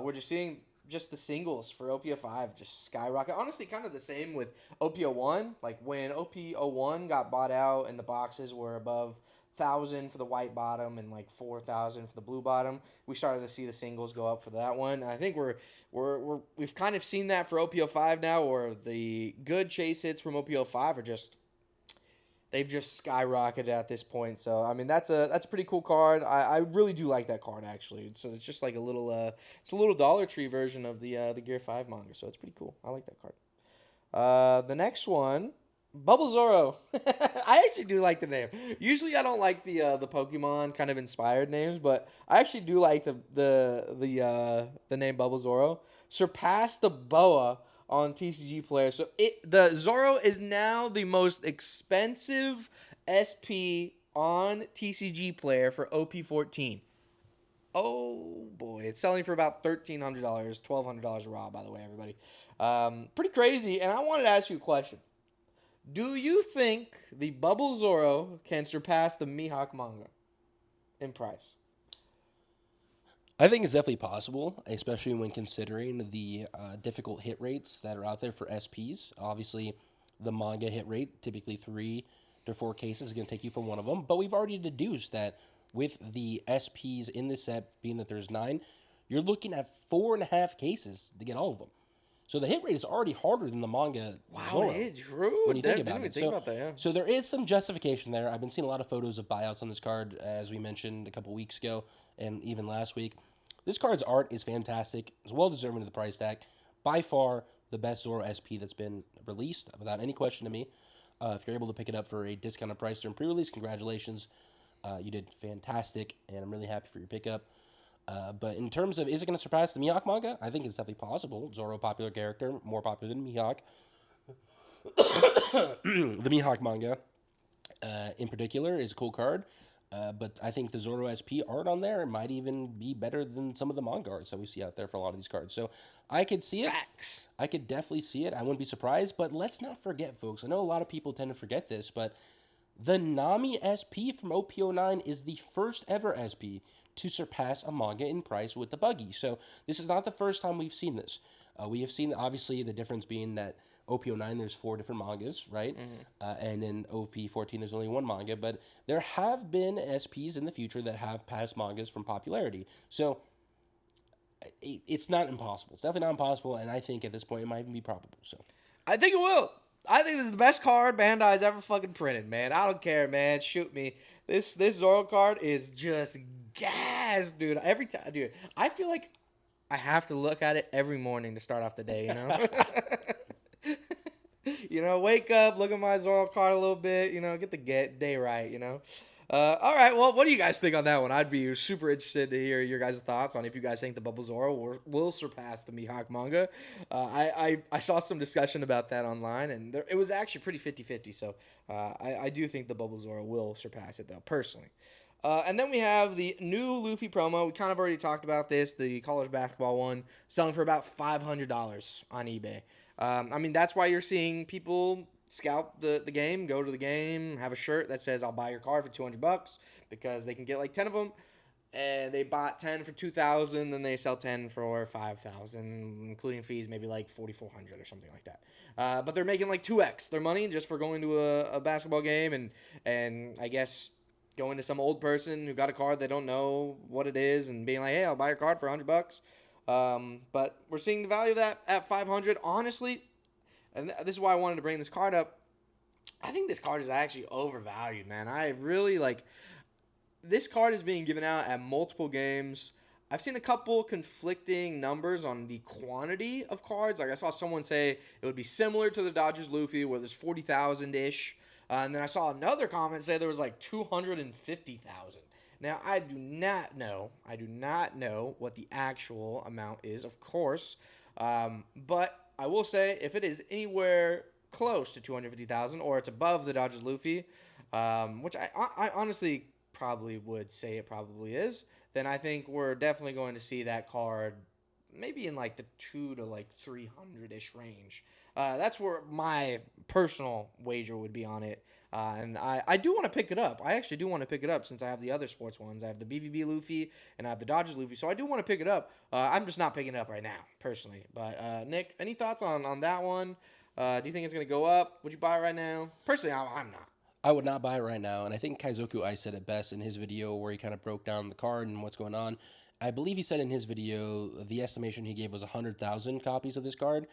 We're just seeing just the singles for OP05 just skyrocket. Honestly, kind of the same with OP01. Like when OP01 got bought out and the boxes were above 1,000 for the white bottom and like 4,000 for the blue bottom, we started to see the singles go up for that one. And I think we've kind of seen that for OP05 now, where the good chase hits from OP05 are just... They've just skyrocketed at this point. So, I mean, that's a pretty cool card. I really do like that card, actually. So it's just like a little Dollar Tree version of the Gear 5 manga. So it's pretty cool. I like that card. The next one, Bubble Zoro. I actually do like the name. Usually, I don't like the Pokemon kind of inspired names, but I actually do like the name Bubble Zoro. Surpassed the Boa on TCG Player. So the Zoro is now the most expensive SP on TCG Player for OP14. Oh boy, it's selling for about $1,300, $1,200 raw. By the way, everybody, pretty crazy. And I wanted to ask you a question. Do you think the Bubble Zoro can surpass the Mihawk manga in price? I think it's definitely possible, especially when considering the difficult hit rates that are out there for SPs. Obviously, the manga hit rate, typically 3 to 4 cases, is going to take you from one of them. But we've already deduced that with the SPs in the set, being that there's 9, you're looking at 4.5 cases to get all of them. So the hit rate is already harder than the manga. Wow, Zoro, it's true. when you think Didn't about even it. think about that, yeah. So there is some justification there. I've been seeing a lot of photos of buyouts on this card, as we mentioned a couple weeks ago, and even last week. This card's art is fantastic. It's well deserving of the price tag. By far the best Zoro SP that's been released, without any question to me. If you're able to pick it up for a discounted price during pre-release, congratulations. You did fantastic, and I'm really happy for your pickup. But in terms of, is it going to surpass the Mihawk manga? I think it's definitely possible. Zoro, popular character, more popular than Mihawk. The Mihawk manga, in particular, is a cool card. But I think the Zoro SP art on there might even be better than some of the manga arts that we see out there for a lot of these cards. So I could see it. Facts. I could definitely see it. I wouldn't be surprised. But let's not forget, folks. I know a lot of people tend to forget this, but the Nami SP from OP09 is the first ever SP to surpass a manga in price with the buggy. So this is not the first time we've seen this. We have seen, obviously, the difference being that OP09, there's 4 different mangas, right? And in OP14, there's only 1 manga. But there have been SPs in the future that have passed mangas from popularity. So it's not impossible. It's definitely not impossible. And I think at this point, it might even be probable. So I think it will. I think this is the best card Bandai's ever fucking printed, man. I don't care, man. Shoot me. This Zoro card is just gas, dude. Every time, dude. I feel like I have to look at it every morning to start off the day, you know? Wake up, look at my Zoro card a little bit, get the day right, All right, well, what do you guys think on that one? I'd be super interested to hear your guys' thoughts on if you guys think the Bubble Zoro will surpass the Mihawk manga. I saw some discussion about that online, and it was actually pretty 50-50, so I do think the Bubble Zoro will surpass it, though, personally. And then we have the new Luffy promo. We kind of already talked about this, the college basketball one, selling for about $500 on eBay. That's why you're seeing people scout the game, go to the game, have a shirt that says, I'll buy your card for $200 because they can get like 10 of them. And they bought 10 for $2,000, then they sell 10 for $5,000, including fees, maybe like $4,400 or something like that. But they're making like 2x their money just for going to a basketball game and I guess going to some old person who got a card they don't know what it is and being like, hey, I'll buy your card for $100. But we're seeing the value of that at $500. Honestly, and this is why I wanted to bring this card up. I think this card is actually overvalued, man. I really this card is being given out at multiple games. I've seen a couple conflicting numbers on the quantity of cards. Like I saw someone say it would be similar to the Dodgers Luffy, where there's 40,000-ish. And then I saw another comment say there was like 250,000. Now, I do not know what the actual amount is, of course. But I will say, if it is anywhere close to 250,000 or it's above the Dodgers Luffy, which I honestly probably would say it probably is, then I think we're definitely going to see that card maybe in like the 2 to like 300-ish range. That's where my personal wager would be on it. And I do want to pick it up. I actually do want to pick it up since I have the other sports ones. I have the BVB Luffy and I have the Dodgers Luffy. So I do want to pick it up. I'm just not picking it up right now, personally. But Nick, any thoughts on that one? Do you think it's going to go up? Would you buy it right now? Personally, I'm not. I would not buy it right now. And I think Kaizoku Ice said it best in his video where he kind of broke down the card and what's going on. I believe he said in his video the estimation he gave was 100,000 copies of this card.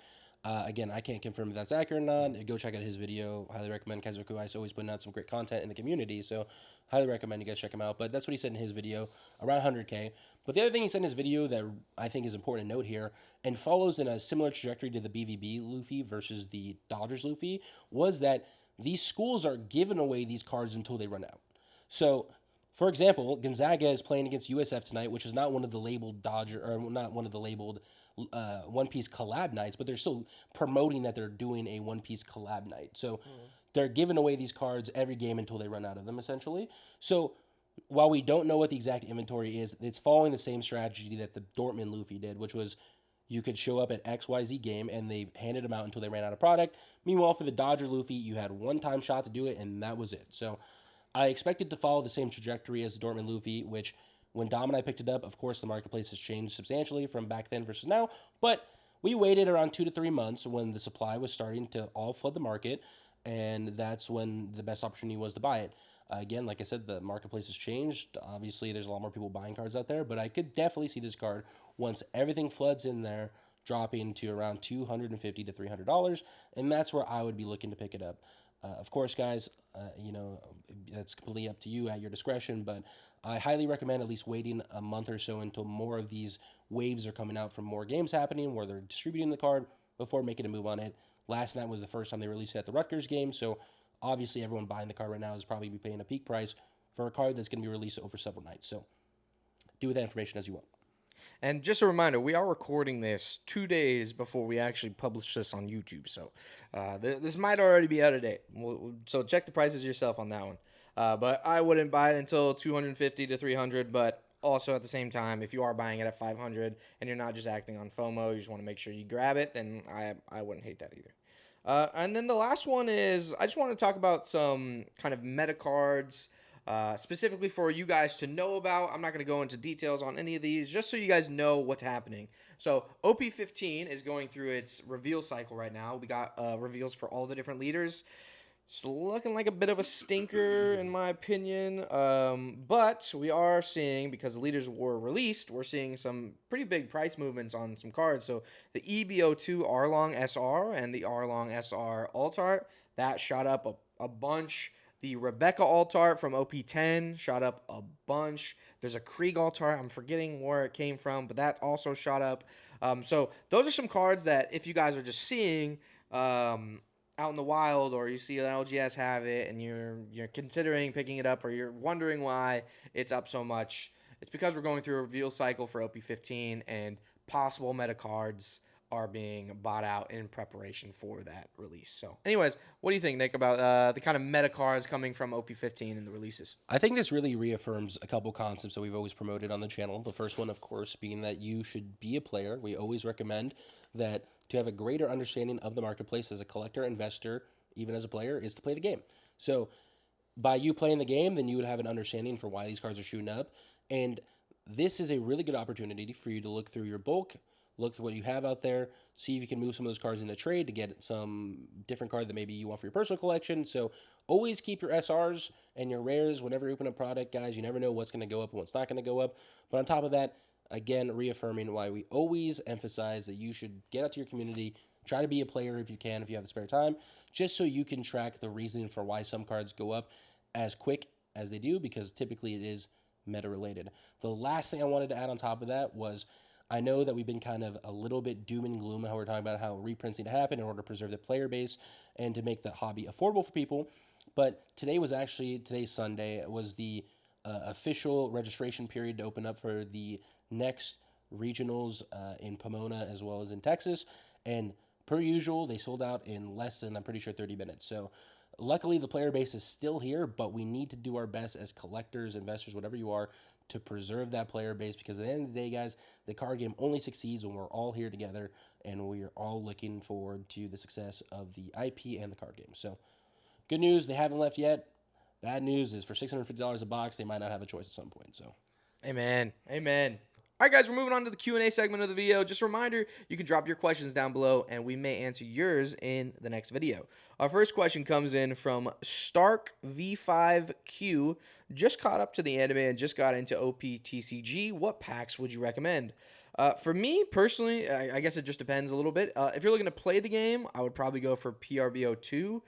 Again, I can't confirm if that's accurate or not. Go check out his video. Highly recommend. Kaiser Kuwai's always putting out some great content in the community, so highly recommend you guys check him out. But that's what he said in his video, around 100K. But the other thing he said in his video that I think is important to note here, and follows in a similar trajectory to the BVB Luffy versus the Dodgers Luffy, was that these schools are giving away these cards until they run out. So, for example, Gonzaga is playing against USF tonight, which is not one of the labeled not one of the labeled One Piece collab nights, but they're still promoting that they're doing a One Piece collab night. So they're giving away these cards every game until they run out of them, essentially. So while we don't know what the exact inventory is, it's following the same strategy that the Dortmund Luffy did, which was you could show up at XYZ game and they handed them out until they ran out of product. Meanwhile, for the Dodger Luffy, you had one time shot to do it, and that was it. So I expected to follow the same trajectory as the Dortmund Luffy, which when Dom and I picked it up, of course, the marketplace has changed substantially from back then versus now. But we waited around 2 to 3 months when the supply was starting to all flood the market, and that's when the best opportunity was to buy it. Again, like I said, the marketplace has changed. Obviously, there's a lot more people buying cards out there, but I could definitely see this card, once everything floods in there, dropping to around $250 to $300, and that's where I would be looking to pick it up. Of course, guys, that's completely up to you at your discretion, but I highly recommend at least waiting a month or so until more of these waves are coming out from more games happening where they're distributing the card before making a move on it. Last night was the first time they released it at the Rutgers game, so obviously everyone buying the card right now is probably be paying a peak price for a card that's going to be released over several nights. So do with that information as you want. And just a reminder, we are recording this 2 days before we actually publish this on YouTube, so this might already be out of date. So check the prices yourself on that one. But I wouldn't buy it until $250 to $300. But also at the same time, if you are buying it at $500 and you're not just acting on FOMO, you just want to make sure you grab it, then I wouldn't hate that either. And then the last one is I just want to talk about some kind of meta cards. Specifically for you guys to know about. I'm not going to go into details on any of these, just so you guys know what's happening. So OP15 is going through its reveal cycle right now. We got reveals for all the different leaders. It's looking like a bit of a stinker, in my opinion. But we are seeing, because the leaders were released, we're seeing some pretty big price movements on some cards. So the EBO2 Arlong SR and the Arlong SR Alt Art, that shot up a bunch. The Rebecca alt art from OP10 shot up a bunch. There's a Krieg alt art. I'm forgetting where it came from, but that also shot up. So those are some cards that if you guys are just seeing out in the wild, or you see an LGS have it and you're considering picking it up, or you're wondering why it's up so much, it's because we're going through a reveal cycle for OP15 and possible meta cards are being bought out in preparation for that release. So anyways, what do you think, Nick, about the kind of meta cards coming from OP15 and the releases? I think this really reaffirms a couple concepts that we've always promoted on the channel. The first one, of course, being that you should be a player. We always recommend that to have a greater understanding of the marketplace as a collector, investor, even as a player, is to play the game. So by you playing the game, then you would have an understanding for why these cards are shooting up. And this is a really good opportunity for you to look through your bulk, look at what you have out there, see if you can move some of those cards into trade to get some different card that maybe you want for your personal collection. So always keep your SRs and your rares whenever you open a product, guys. You never know what's going to go up and what's not going to go up. But on top of that, again, reaffirming why we always emphasize that you should get out to your community, try to be a player if you can, if you have the spare time, just so you can track the reasoning for why some cards go up as quick as they do, because typically it is meta-related. The last thing I wanted to add on top of that was, I know that we've been kind of a little bit doom and gloom how we're talking about how reprints need to happen in order to preserve the player base and to make the hobby affordable for people. But today's Sunday. It was the official registration period to open up for the next regionals in Pomona as well as in Texas. And per usual, they sold out in less than, I'm pretty sure, 30 minutes. So luckily, the player base is still here, but we need to do our best as collectors, investors, whatever you are, to preserve that player base, because at the end of the day, guys, the card game only succeeds when we're all here together and we are all looking forward to the success of the IP and the card game. So good news, they haven't left yet. Bad news is for $650 a box, they might not have a choice at some point. So Amen. All right, guys, we're moving on to the Q&A segment of the video. Just a reminder, you can drop your questions down below, and we may answer yours in the next video. Our first question comes in from Stark V5Q. Just caught up to the anime and just got into OP TCG. What packs would you recommend? For me personally, I guess it just depends a little bit. If you're looking to play the game, I would probably go for PRBO2.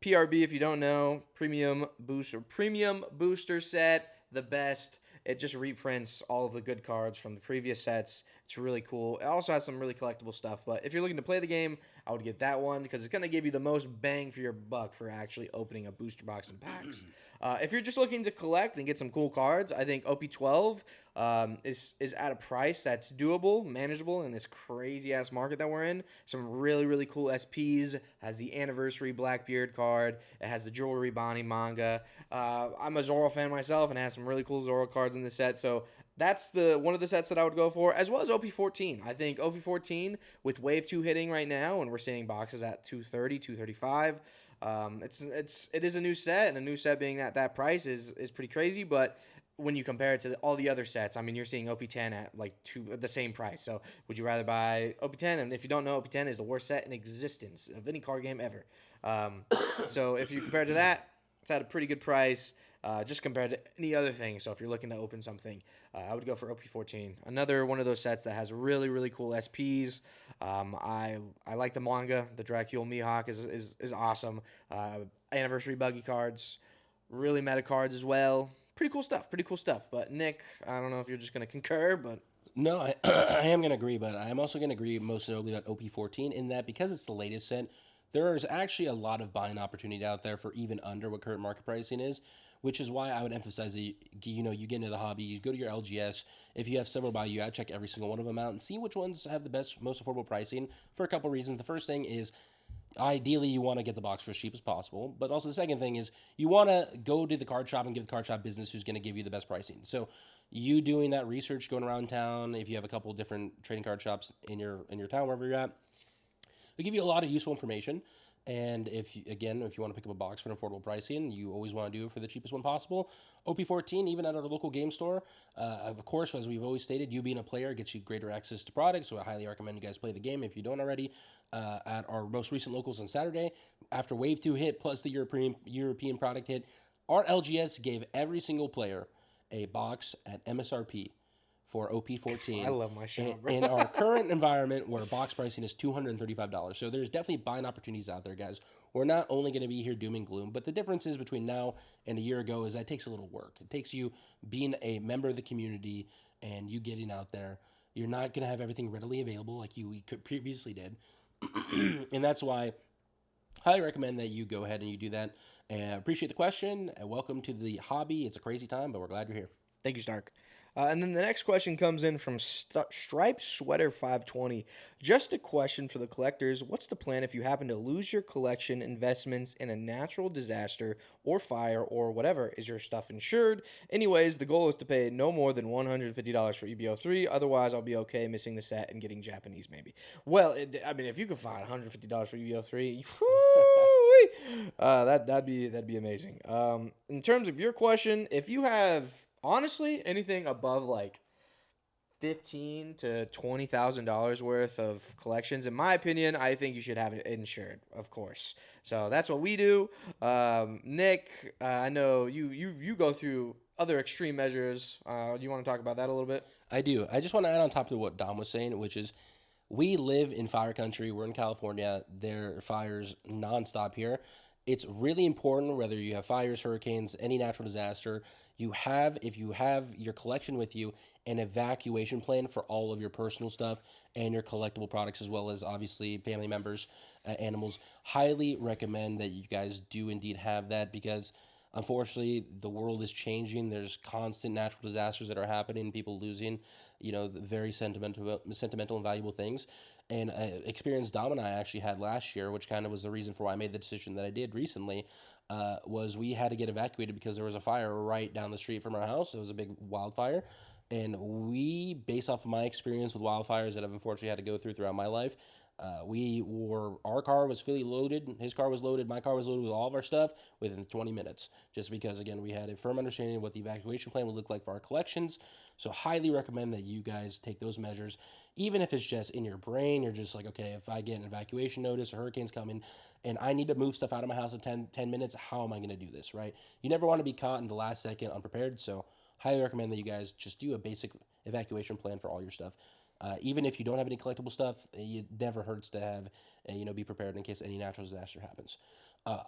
PRB, if you don't know, premium booster set, the best. It just reprints all of the good cards from the previous sets. It's really cool. It also has some really collectible stuff. But if you're looking to play the game, I would get that one because it's going to give you the most bang for your buck for actually opening a booster box and packs. If you're just looking to collect and get some cool cards, I think OP12 is at a price that's doable, manageable in this crazy ass market that we're in. Some really, really cool SPs. Has the anniversary Blackbeard card. It has the Jewelry Bonnie manga. I'm a Zoro fan myself and has some really cool Zoro cards in the set. So that's one of the sets that I would go for, as well as OP14. I think OP14 with Wave 2 hitting right now, and we're seeing boxes at 230, 235. It is a new set, and a new set being at that price is pretty crazy. But when you compare it to all the other sets, I mean, you're seeing OP10 at like the same price. So would you rather buy OP10? And if you don't know, OP10 is the worst set in existence of any card game ever. So if you compare it to that, it's at a pretty good price. Just compared to any other thing. So if you're looking to open something, I would go for OP14. Another one of those sets that has really, really cool SPs. I like the manga. The Dracula Mihawk is awesome. Anniversary buggy cards. Really meta cards as well. Pretty cool stuff. But Nick, I don't know if you're just going to concur, but... No, I am going to agree, but I'm also going to agree most notably about OP14 in that because it's the latest set, there is actually a lot of buying opportunity out there for even under what current market pricing is, which is why I would emphasize that, you get into the hobby, you go to your LGS, if you have several by you, I'd check every single one of them out and see which ones have the best, most affordable pricing for a couple of reasons. The first thing is, ideally, you want to get the box for as cheap as possible, but also the second thing is you want to go to the card shop and give the card shop business who's going to give you the best pricing. So you doing that research, going around town, if you have a couple of different trading card shops in your town, wherever you're at, it'll give you a lot of useful information. And if you want to pick up a box for an affordable pricing, you always want to do it for the cheapest one possible. OP14, even at our local game store, of course, as we've always stated, you being a player gets you greater access to products, so I highly recommend you guys play the game if you don't already. At our most recent locals on Saturday, after Wave 2 hit plus the European product hit, our LGS gave every single player a box at MSRP for OP14. I love my shop, bro. In our current environment where box pricing is $235. So there's definitely buying opportunities out there, guys. We're not only going to be here doom and gloom, but the differences between now and a year ago is that it takes a little work. It takes you being a member of the community and you getting out there. You're not going to have everything readily available like you previously did. And that's why I highly recommend that you go ahead and you do that. And I appreciate the question. And welcome to the hobby. It's a crazy time, but we're glad you're here. Thank you, Stark. And then the next question comes in from Stripe Sweater 520. Just a question for the collectors. What's the plan if you happen to lose your collection investments in a natural disaster or fire or whatever? Is your stuff insured? Anyways, the goal is to pay no more than $150 for EBO3. Otherwise, I'll be okay missing the set and getting Japanese maybe. Well, if you can find $150 for EBO3, that'd be amazing. In terms of your question, if you have honestly anything above like $15,000 to $20,000 worth of collections, in my opinion, I think you should have it insured, of course. So that's what we do. Nick, I know you go through other extreme measures. Do you want to talk about that a little bit? I do. I just want to add on top of what Dom was saying, which is we live in fire country. We're in California. There are fires nonstop here. It's really important whether you have fires, hurricanes, any natural disaster, if you have your collection with you, an evacuation plan for all of your personal stuff and your collectible products, as well as obviously family members, animals. Highly recommend that you guys do indeed have that because unfortunately the world is changing. There's constant natural disasters that are happening, people losing, very sentimental and valuable things. And experience Dom and I actually had last year, which kind of was the reason for why I made the decision that I did recently, was we had to get evacuated because there was a fire right down the street from our house. It was a big wildfire. And we, based off of my experience with wildfires that I've unfortunately had to go throughout my life, our car was fully loaded, his car was loaded, my car was loaded with all of our stuff within 20 minutes. Just because, again, we had a firm understanding of what the evacuation plan would look like for our collections. So highly recommend that you guys take those measures. Even if it's just in your brain, you're just like, okay, if I get an evacuation notice, a hurricane's coming, and I need to move stuff out of my house in 10 minutes, how am I going to do this, right? You never want to be caught in the last second unprepared, so highly recommend that you guys just do a basic evacuation plan for all your stuff. Even if you don't have any collectible stuff, it never hurts to have, be prepared in case any natural disaster happens.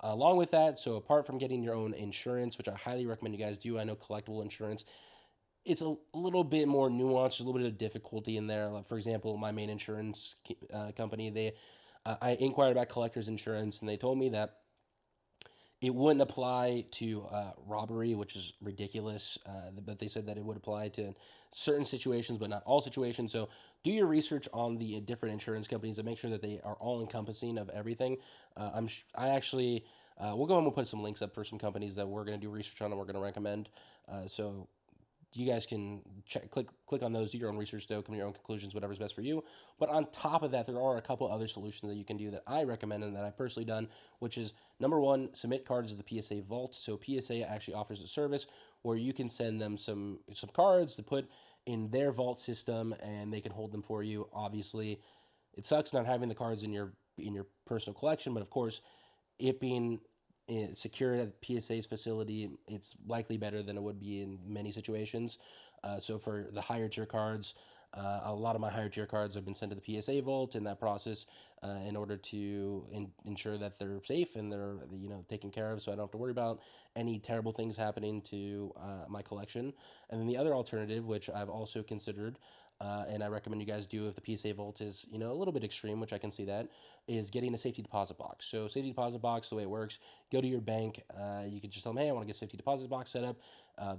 Along with that, so apart from getting your own insurance, which I highly recommend you guys do, I know collectible insurance, it's a little bit more nuanced. There's a little bit of difficulty in there. Like, for example, my main insurance company, I inquired about collector's insurance, and they told me that it wouldn't apply to robbery, which is ridiculous, but they said that it would apply to certain situations, but not all situations. So do your research on the different insurance companies and make sure that they are all encompassing of everything. I actually, we'll go ahead and we'll put some links up for some companies that we're going to do research on and we're going to recommend. So you guys can click on those, do your own research, though, come to your own conclusions, whatever's best for you. But on top of that, there are a couple other solutions that you can do that I recommend and that I've personally done, which is, number one, submit cards to the PSA Vault. So PSA actually offers a service where you can send them some cards to put in their vault system, and they can hold them for you. Obviously, it sucks not having the cards in your personal collection, but of course, it being secured at PSA's facility, it's likely better than it would be in many situations. So for the higher tier cards, a lot of my higher tier cards have been sent to the PSA vault in that process in order to ensure that they're safe and they're taken care of, so I don't have to worry about any terrible things happening to my collection. And then the other alternative, which I've also considered, and I recommend you guys do if the PSA vault is a little bit extreme, which I can see that, is getting a safety deposit box. So safety deposit box, the way it works, go to your bank, you can just tell them, hey, I want to get a safety deposit box set up.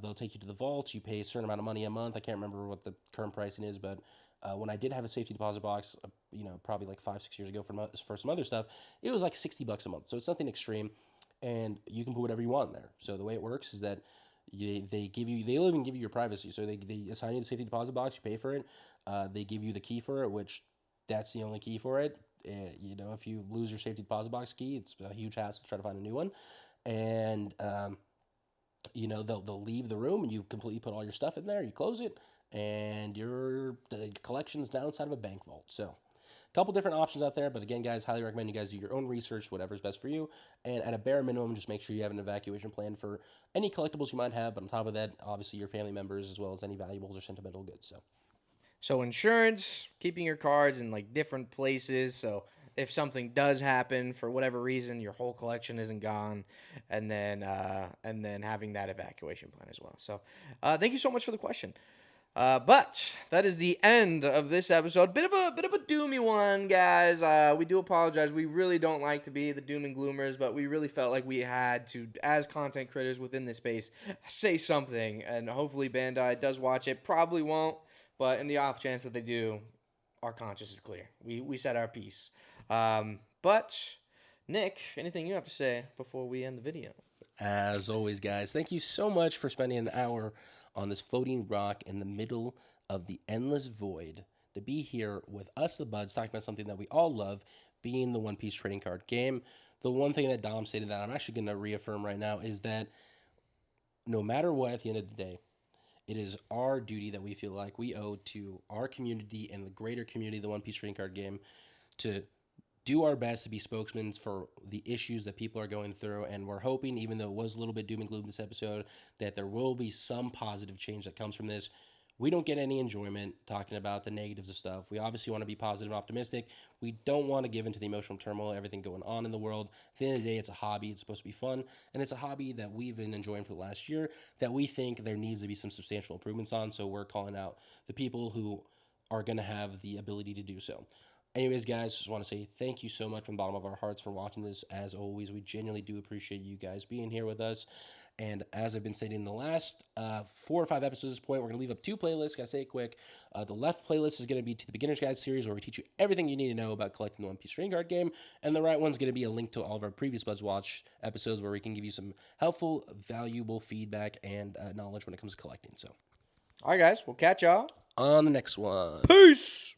They'll take you to the vault. You pay a certain amount of money a month. I can't remember what the current pricing is, but when I did have a safety deposit box, probably like 5-6 years ago for some other stuff, it was like $60 a month. So it's something extreme, and you can put whatever you want in there. So the way it works is that they'll even give you your privacy. So they assign you the safety deposit box, you pay for it. They give you the key for it, which that's the only key for it. If you lose your safety deposit box key, it's a huge hassle to try to find a new one. And, they'll leave the room and you completely put all your stuff in there, you close it, and the collection's now inside of a bank vault. So a couple different options out there, but again, guys, highly recommend you guys do your own research, whatever's best for you, and at a bare minimum, just make sure you have an evacuation plan for any collectibles you might have, but on top of that, obviously your family members, as well as any valuables or sentimental goods. So insurance, keeping your cards in like different places, so if something does happen for whatever reason, your whole collection isn't gone, and then having that evacuation plan as well. So thank you so much for the question. But that is the end of this episode. Bit of a doomy one, guys. We do apologize. We really don't like to be the doom and gloomers, but we really felt like we had to, as content creators within this space, say something. And hopefully Bandai does watch it. Probably won't, but in the off chance that they do, our conscience is clear. We said our piece. But Nick, anything you have to say before we end the video? As always, guys, thank you so much for spending an hour on this floating rock in the middle of the endless void to be here with us, the Buds, talking about something that we all love, being the One Piece trading card game. The one thing that Dom stated that I'm actually going to reaffirm right now is that no matter what, at the end of the day, it is our duty that we feel like we owe to our community and the greater community of the One Piece trading card game to do our best to be spokesmen for the issues that people are going through, and we're hoping, even though it was a little bit doom and gloom this episode, that there will be some positive change that comes from this. We don't get any enjoyment talking about the negatives of stuff. We obviously want to be positive and optimistic. We don't want to give into the emotional turmoil, everything going on in the world. At the end of the day, it's a hobby. It's supposed to be fun, and it's a hobby that we've been enjoying for the last year that we think there needs to be some substantial improvements on, so we're calling out the people who are going to have the ability to do so. Anyways, guys, just want to say thank you so much from the bottom of our hearts for watching this. As always, we genuinely do appreciate you guys being here with us. And as I've been saying in the last 4 or 5 episodes at this point, we're going to leave up 2 playlists. Got to say it quick. The left playlist is going to be to the Beginner's Guide series, where we teach you everything you need to know about collecting the One Piece trading card game. And the right one's going to be a link to all of our previous Buds Watch episodes, where we can give you some helpful, valuable feedback and knowledge when it comes to collecting. So, all right, guys, we'll catch y'all on the next one. Peace.